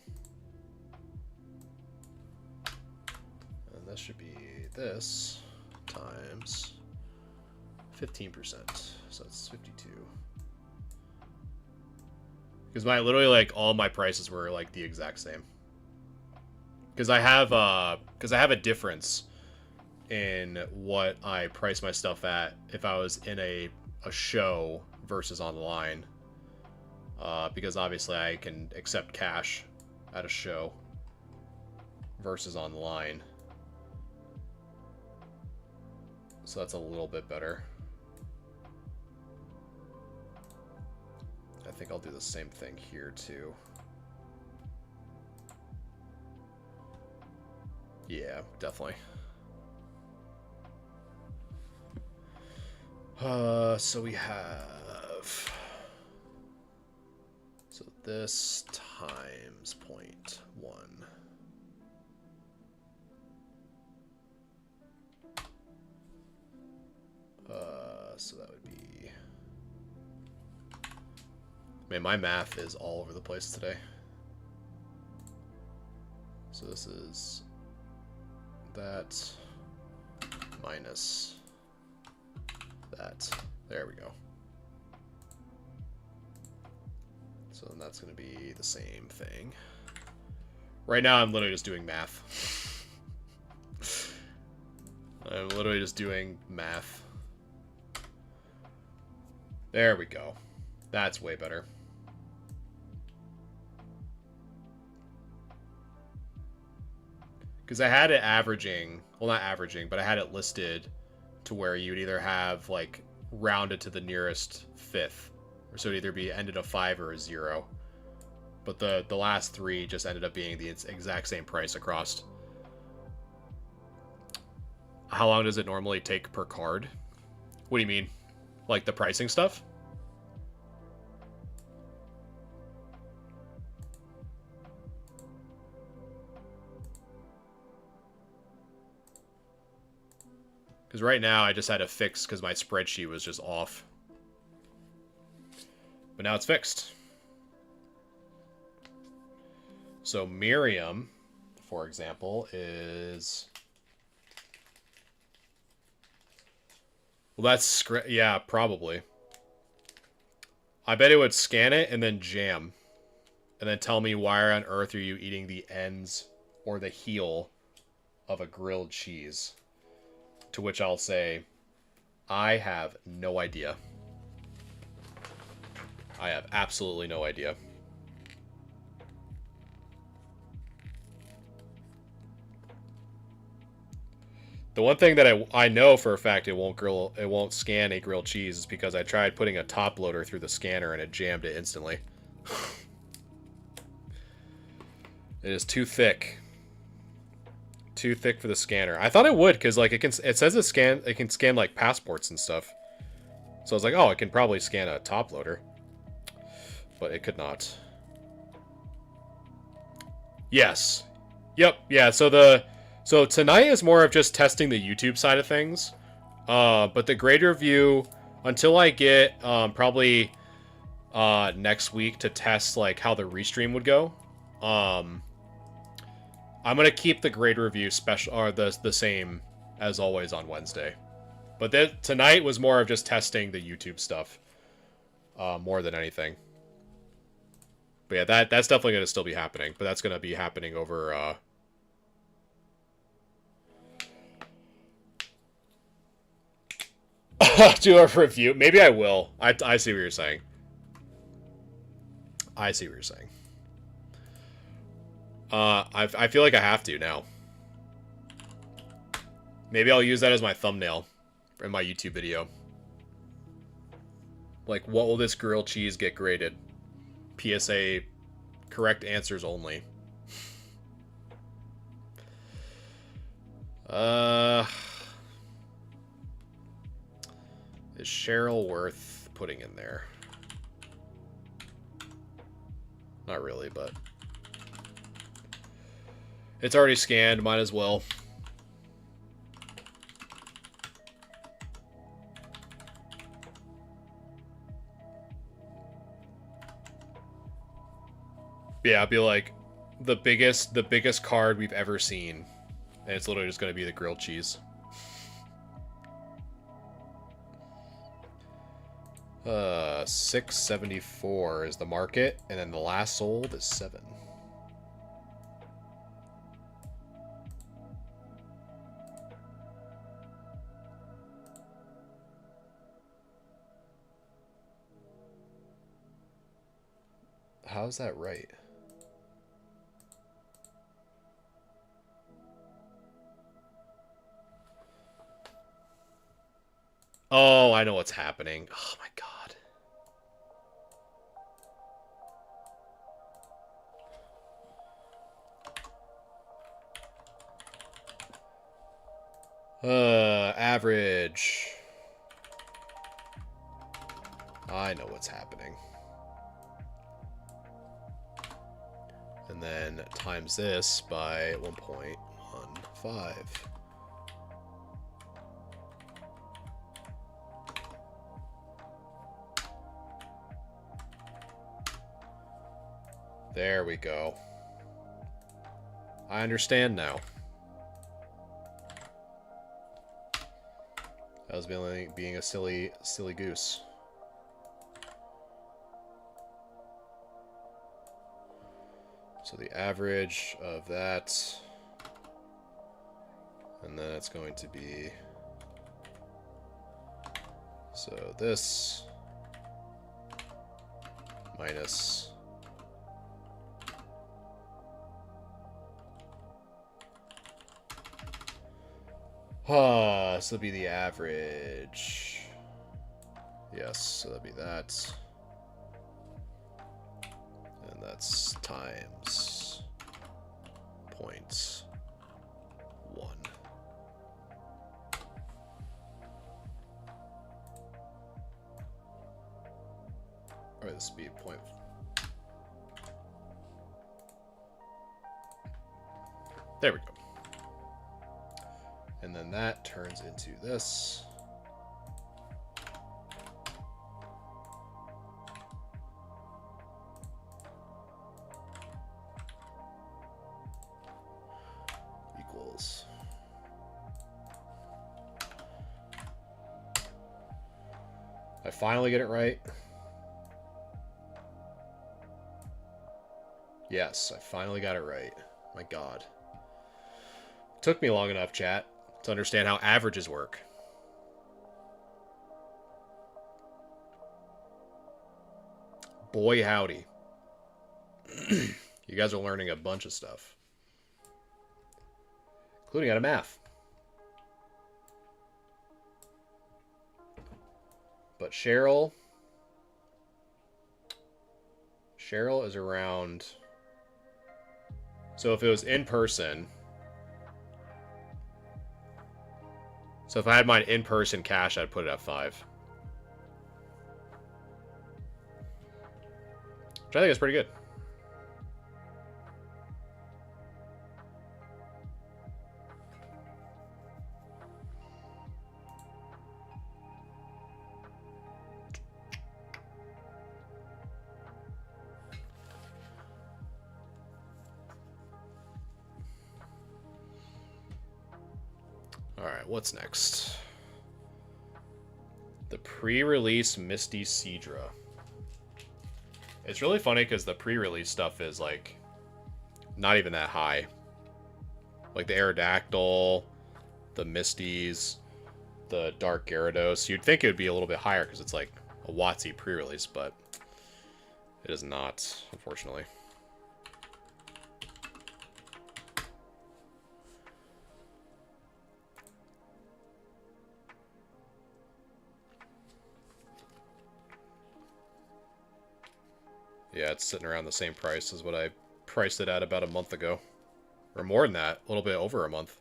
And this should be this times 15%, so it's 52. Because literally like all my prices were like the exact same. Because I have a difference in what I price my stuff at if I was in a show versus online. Because obviously I can accept cash at a show versus online. So that's a little bit better. I think I'll do the same thing here too. Yeah, definitely. So we have, so this times 0.1. So that would be, man, my math is all over the place today. So this is that minus that. There we go. So then that's going to be the same thing. Right now I'm literally just doing math. I'm literally just doing math. There we go. That's way better. Because I had it averaging, well, not averaging, but I had it listed to where you would either have like rounded to the nearest fifth, or so it'd either be ended a 5 or a 0. But the last three just ended up being the exact same price across. How long does it normally take per card? What do you mean? Like the pricing stuff? Because right now I just had to fix because my spreadsheet was just off. But now it's fixed. So Miriam, for example, is... Well, that's... Yeah, probably. I bet it would scan it and then jam. And then tell me why on earth are you eating the ends or the heel of a grilled cheese. To which I'll say, I have no idea. I have absolutely no idea. The one thing that I know for a fact it won't scan a grilled cheese is because I tried putting a top loader through the scanner and it jammed it instantly. It is too thick. Too thick for the scanner. I thought it would because like it says it can scan like passports and stuff. So I was like, oh, it can probably scan a top loader. But it could not. Yes. Yep. Yeah, so tonight is more of just testing the YouTube side of things. But the grade review, until I get probably next week to test like how the restream would go. I'm gonna keep the grade review special or the same as always on Wednesday. But tonight was more of just testing the YouTube stuff. More than anything. But yeah, that's definitely gonna still be happening. But that's gonna be happening over Do a review. Maybe I will. I see what you're saying. I see what you're saying. I feel like I have to now. Maybe I'll use that as my thumbnail in my YouTube video. Like, what will this grilled cheese get graded? PSA, correct answers only. Is Cheryl worth putting in there? Not really, but it's already scanned, might as well. Yeah, it'd be like the biggest card we've ever seen. And it's literally just going to be the grilled cheese. 674 is the market, and then the last sold is 7. How's that right? Oh, I know what's happening. Oh my god. Average. I know what's happening. And then times this by 1.15. There we go. I understand now. I was being a silly goose. So the average of that, and then it's going to be, so this minus so it'll be the average. Yes, so that'll be that. And that's times 0.1. Or this would be point. There we go. And then that turns into this. Equals. I finally get it right. Yes, I finally got it right. My God. Took me long enough, chat, to understand how averages work. Boy, howdy. You guys are learning a bunch of stuff. Including out of math. But Cheryl is around... So if it was in person... So if I had mine in-person cash, I'd put it at 5. Which I think is pretty good. Alright, what's next? The pre-release Misty Seadra. It's really funny because the pre-release stuff is, like, not even that high. Like, the Aerodactyl, the Misties. the Dark Gyarados. You'd think it would be a little bit higher because it's like a WotC pre-release, but it is not, unfortunately. Yeah, it's sitting around the same price as what I priced it at about a month ago. Or more than that, a little bit over a month.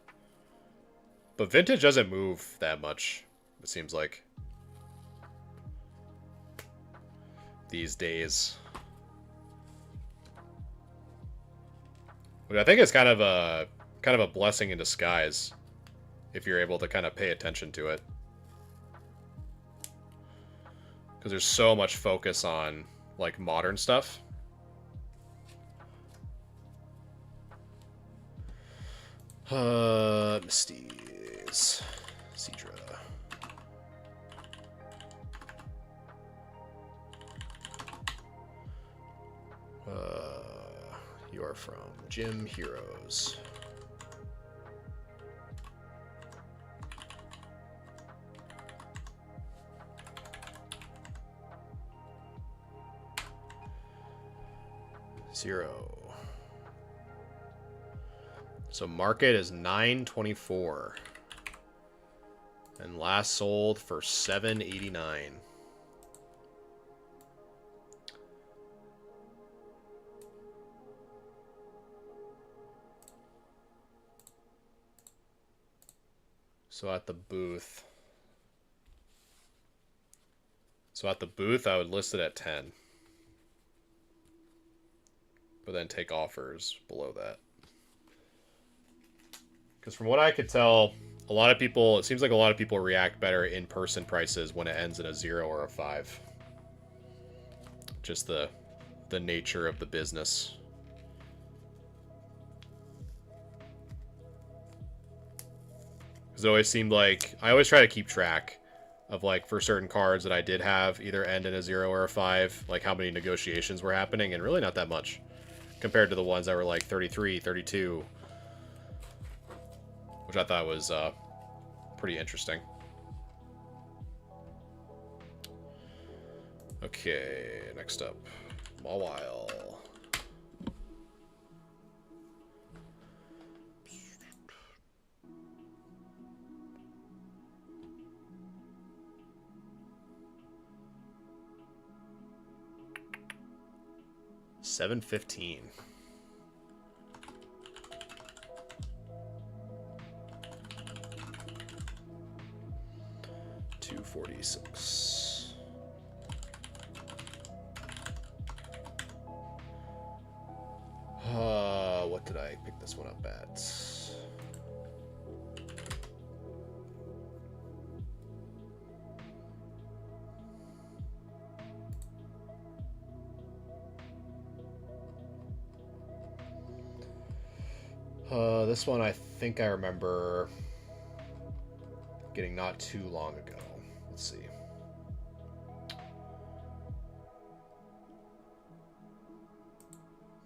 But vintage doesn't move that much, it seems like. These days. Which I think is kind of a blessing in disguise if you're able to kind of pay attention to it. Because there's so much focus on like modern stuff. Mysties. Seadra. You are from Gym Heroes. Zero. So market is $9.24. And last sold for $7.89. So at the booth. I would list it at 10. But then take offers below that. Because from what I could tell, it seems like a lot of people react better in-person prices when it ends in a 0 or a 5. Just the nature of the business. Because it always seemed like, I always try to keep track of, like, for certain cards that I did have either end in a 0 or a 5, like how many negotiations were happening, and really not that much compared to the ones that were like 33, 32, which I thought was pretty interesting. Okay, next up, Mawile. $7.15. $2.46. What did I pick this one up at? This one I think I remember getting not too long ago. Let's see.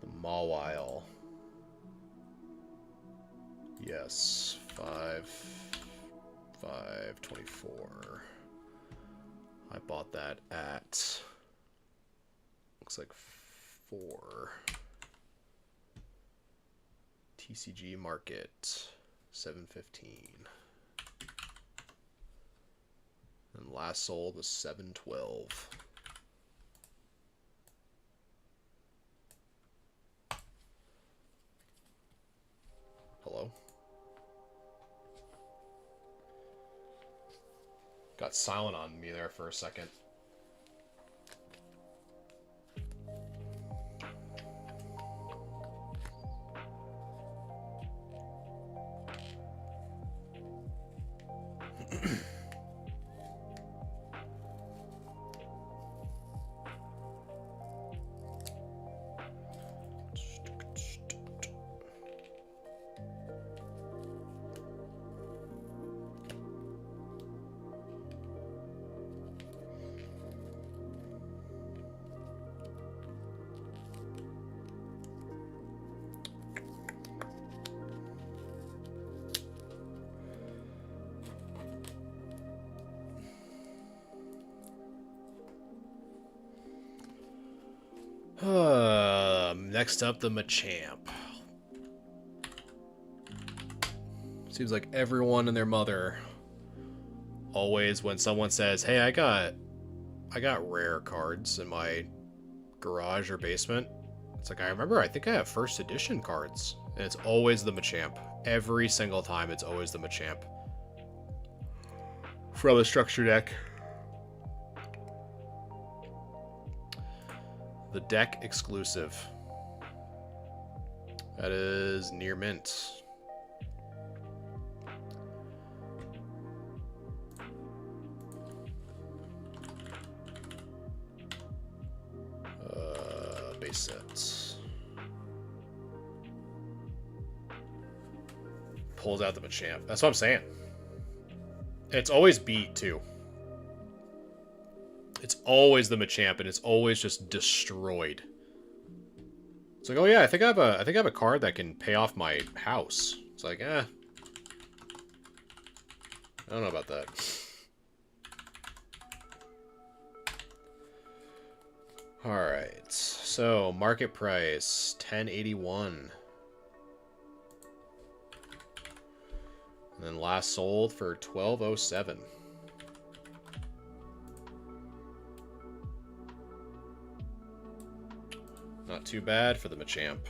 The Mawile. Yes, 5.24. I bought that at, looks like 4. TCG market, 7.15. And last sold was 7.12. Hello? Got silent on me there for a second. Next up, the Machamp. Seems like everyone and their mother always, when someone says, "Hey, I got rare cards in my garage or basement," it's like, I think I have first edition cards, and it's always the Machamp. Every single time, it's always the Machamp from a structure deck. The deck exclusive. That is near mint. Base sets. Pulls out the Machamp. That's what I'm saying. It's always beat too. It's always the Machamp, and it's always just destroyed. It's like, oh yeah, I think I have a card that can pay off my house. It's like, I don't know about that. Alright, so market price, 1081. And then last sold for 1207. Not too bad for the Machamp.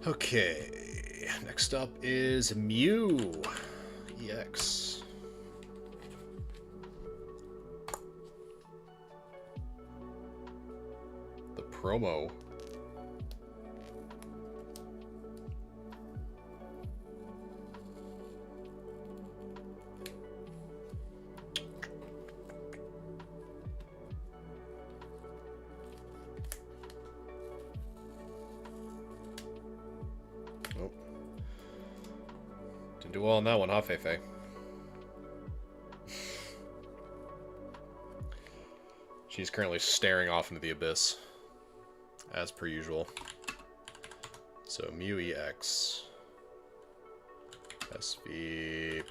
Okay, next up is Mew EX. The promo. Do well on that one, huh, Feifei? She's currently staring off into the abyss, as per usual. So, Mew EX. SV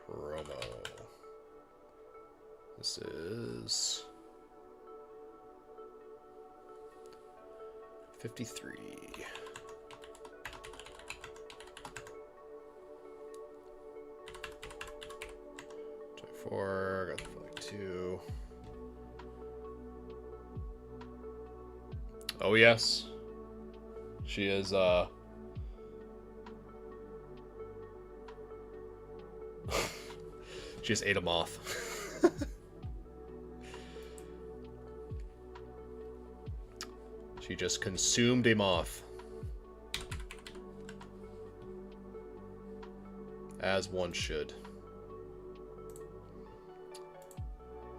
promo. This is 53. 4, got the like 2. Oh yes. She is she just ate a moth. She just consumed a moth. As one should.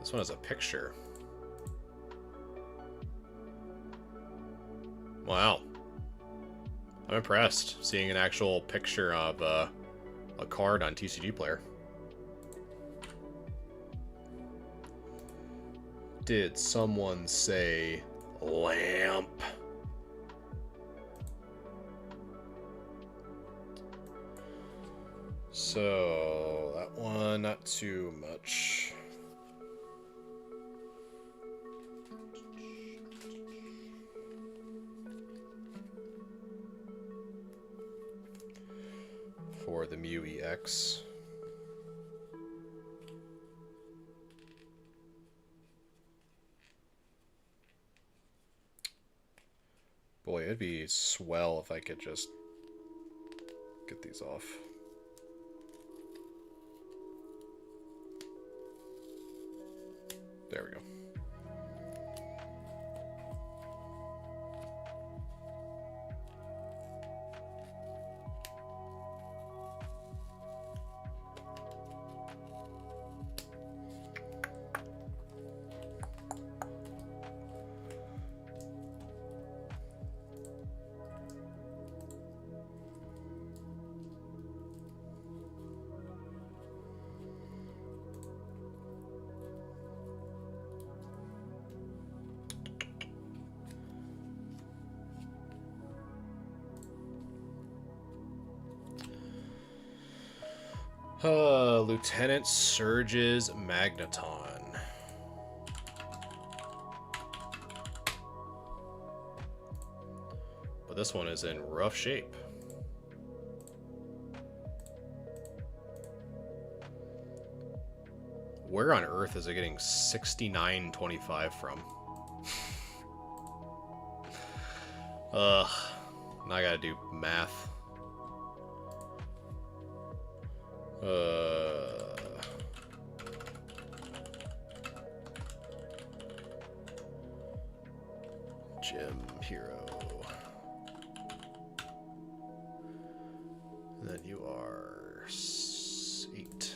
This one has a picture. Wow. I'm impressed seeing an actual picture of a card on TCG Player. Did someone say lamp? So, that one, not too much. For the Mew EX. Boy, it'd be swell if I could just get these off. There we go. Lieutenant Surge's Magneton. But this one is in rough shape. Where on earth is it getting 69.25 from? Ugh. Now I gotta do math. Gym hero. And then you are 8.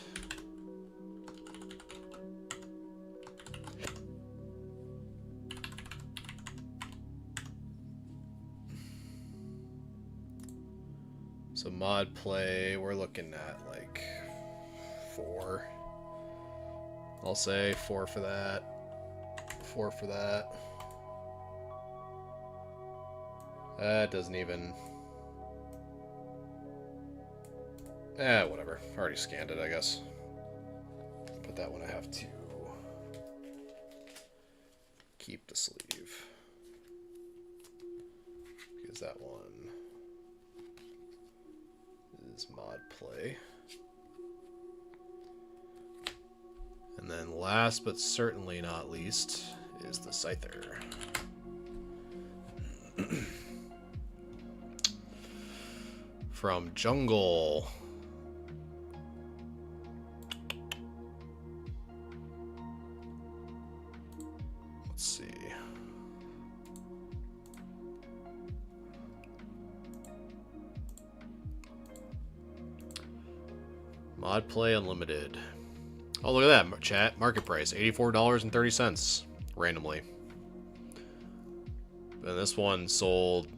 So mod play, we're looking at like 4. I'll say 4 for that. 4 for that. That doesn't even... whatever. I already scanned it, I guess. But that one I have to keep the sleeve. Because that one is mod play. And then last but certainly not least is the Scyther. From Jungle. Let's see. Mod Play Unlimited. Oh, look at that, chat. Market price, $84.30 randomly. And this one sold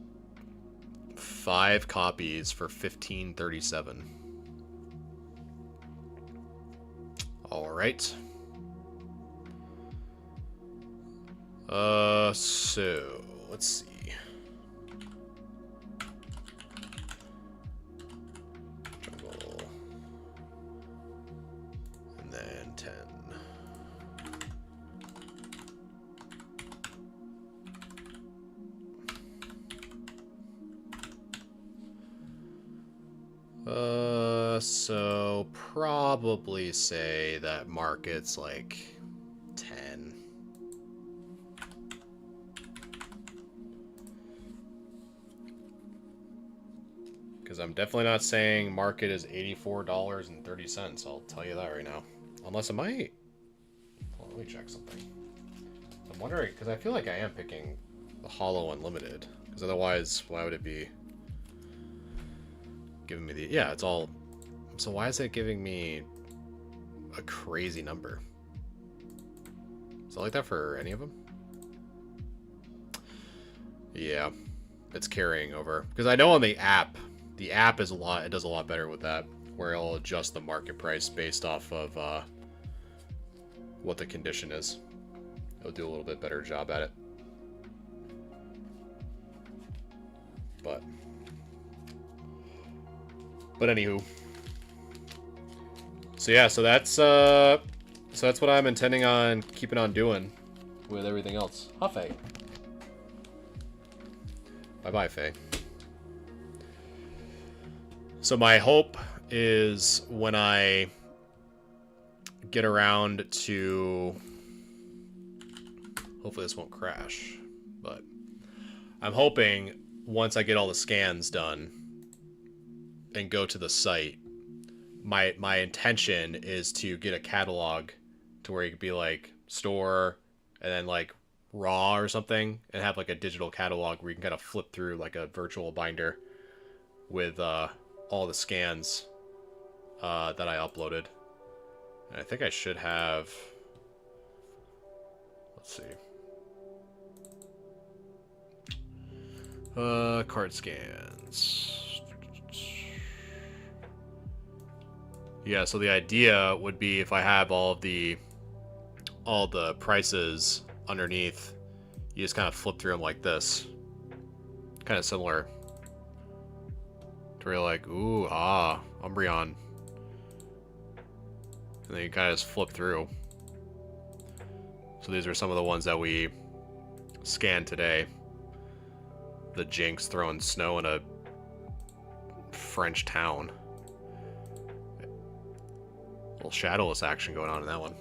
5 copies for $15.37. All right. So let's see. Jungle. And then 10. So probably say that market's like 10. Because I'm definitely not saying market is $84.30. I'll tell you that right now. Unless it might. Hold on, let me check something. I'm wondering, because I feel like I am picking the Hollow Unlimited. Because otherwise, why would it be giving me the... Yeah, it's all... So why is it giving me a crazy number? Is it like that for any of them? Yeah, it's carrying over. Because I know on the app is a lot, it does a lot better with that, where it'll adjust the market price based off of what the condition is. It'll do a little bit better job at it. But anywho. So yeah, so that's what I'm intending on keeping on doing with everything else. Huh, Faye? Bye-bye, Faye. So my hope is when I get around to... Hopefully this won't crash, but I'm hoping once I get all the scans done and go to the site, my intention is to get a catalog to where you could be like store and then like raw or something and have like a digital catalog where you can kind of flip through like a virtual binder with all the scans that I uploaded. And I think I should have, let's see, card scans. Yeah, so the idea would be if I have all the prices underneath, you just kind of flip through them like this. Kind of similar to where you're like, ooh, Umbreon. And then you kind of just flip through. So these are some of the ones that we scanned today. The Jinx throwing snow in a French town. A little shadowless action going on in that one.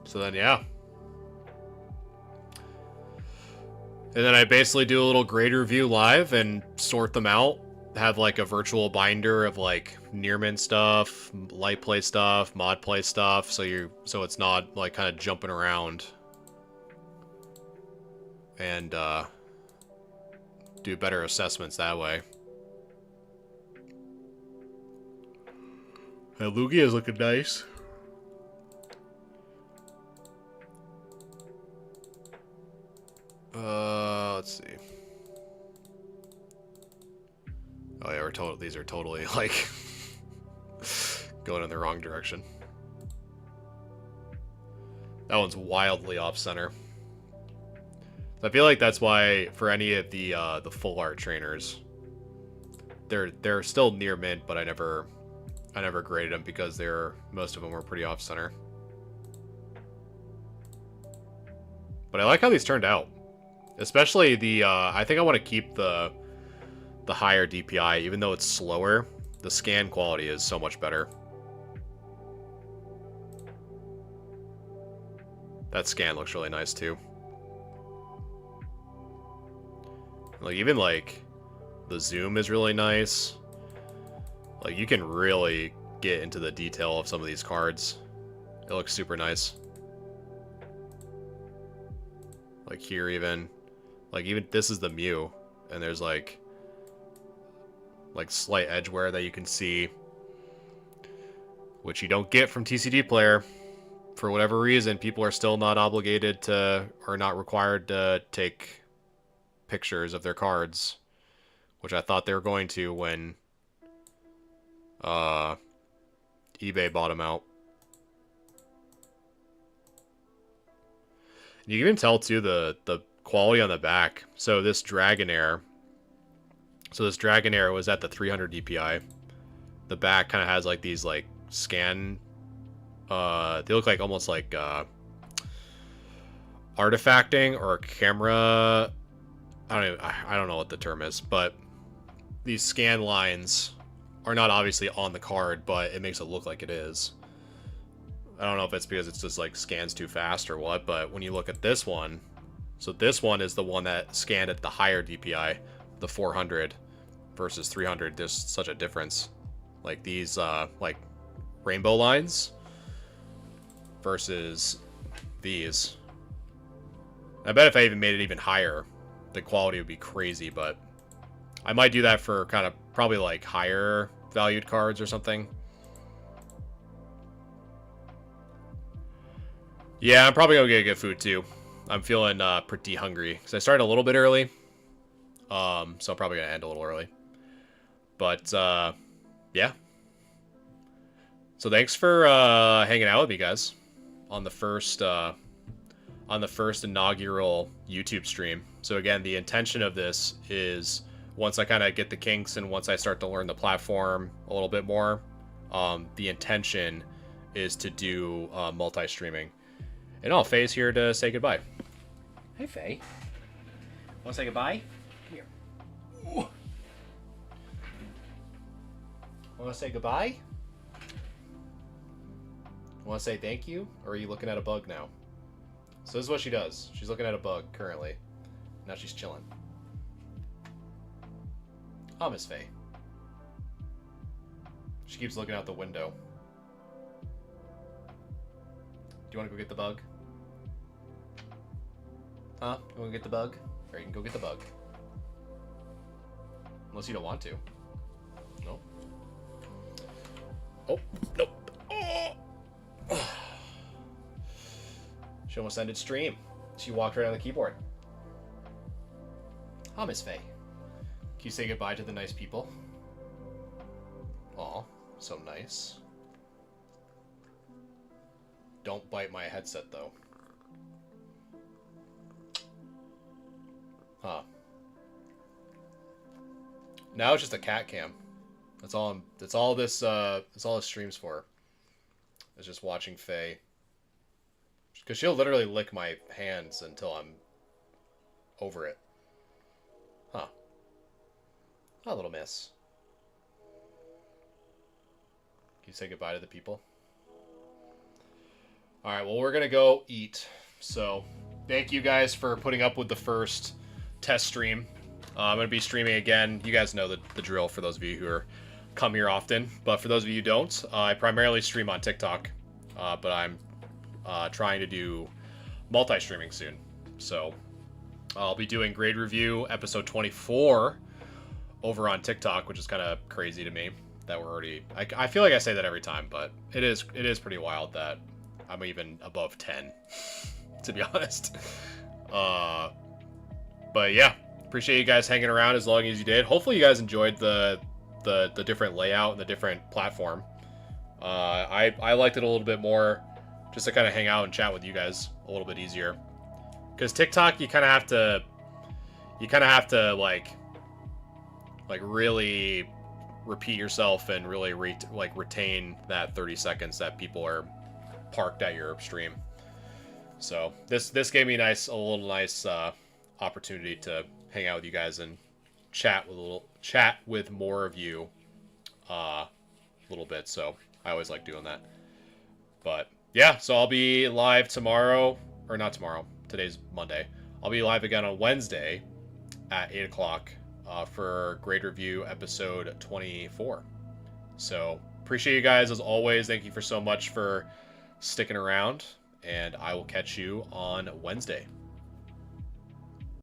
So then, yeah. And then I basically do a little grade review live and sort them out. Have like a virtual binder of like near mint stuff, light play stuff, mod play stuff, so it's not like kind of jumping around. And do better assessments that way. And Lugia is looking nice. Let's see. Oh yeah, these are totally like going in the wrong direction. That one's wildly off center. I feel like that's why for any of the full art trainers, they're still near mint, but I never graded them because most of them were pretty off center. But I like how these turned out, especially the I think I want to keep the higher DPI, even though it's slower. The scan quality is so much better. That scan looks really nice too. Like even like the zoom is really nice. Like you can really get into the detail of some of these cards. It looks super nice. Like here even this is the Mew, and there's like slight edge wear that you can see, which you don't get from TCG Player. For whatever reason, people are still not obligated to, or not required to take pictures of their cards, which I thought they were going to when eBay bought them out. You can even tell too the quality on the back. So this Dragonair was at the 300 DPI. The back kind of has like these like scan. They look like almost like artifacting or camera. I don't know what the term is, but these scan lines are not obviously on the card, but it makes it look like it is. I don't know if it's because it's just like scans too fast or what, but when you look at this one, so this one is the one that scanned at the higher DPI, the 400 versus 300. There's such a difference. Like these like rainbow lines versus these. I bet if I even made it even higher, the quality would be crazy, but I might do that for kind of probably like higher valued cards or something. Yeah, I'm probably gonna get food too. I'm feeling pretty hungry because I started a little bit early, so I'm probably gonna end a little early. But yeah. So thanks for hanging out with me, guys, on the first inaugural YouTube stream. So again, the intention of this is once I kind of get the kinks and once I start to learn the platform a little bit more, the intention is to do multi-streaming. And Faye's here to say goodbye. Hey, Faye. Want to say goodbye? Come here. Want to say goodbye? Want to say thank you? Or are you looking at a bug now? So this is what she does. She's looking at a bug currently. Now she's chilling. Oh, Miss Faye. She keeps looking out the window. Do you want to go get the bug? Huh? You want to get the bug? Or you can go get the bug. Unless you don't want to. Nope. Oh, nope. Oh. She almost ended stream. She walked right on the keyboard. Oh, Miss Faye. Can you say goodbye to the nice people? Aw, so nice. Don't bite my headset, though. Huh. Now it's just a cat cam. That's all. That's all this. That's all this stream's for. Is just watching Faye. Because she'll literally lick my hands until I'm over it. Huh. Oh, little miss. Can you say goodbye to the people? Alright, well, we're going to go eat. So, thank you guys for putting up with the first test stream. I'm going to be streaming again. You guys know the drill for those of you who come here often. But for those of you who don't, I primarily stream on TikTok. But I'm trying to do multi-streaming soon. So, I'll be doing grade review episode 24 over on TikTok, which is kind of crazy to me that we're already... I feel like I say that every time, but it is pretty wild that I'm even above 10, to be honest. But yeah, appreciate you guys hanging around as long as you did. Hopefully you guys enjoyed the different layout and the different platform. I liked it a little bit more just to kind of hang out and chat with you guys a little bit easier. Because TikTok, you kind of have to like really repeat yourself and really retain that 30 seconds that people are parked at your stream. So this gave me a little nice opportunity to hang out with you guys and chat with more of you a little bit. So I always like doing that. But yeah, so I'll be live tomorrow, or not tomorrow. Today's Monday. I'll be live again on Wednesday at 8 o'clock for grade review episode 24. So appreciate you guys as always. Thank you so much for sticking around, and I will catch you on Wednesday.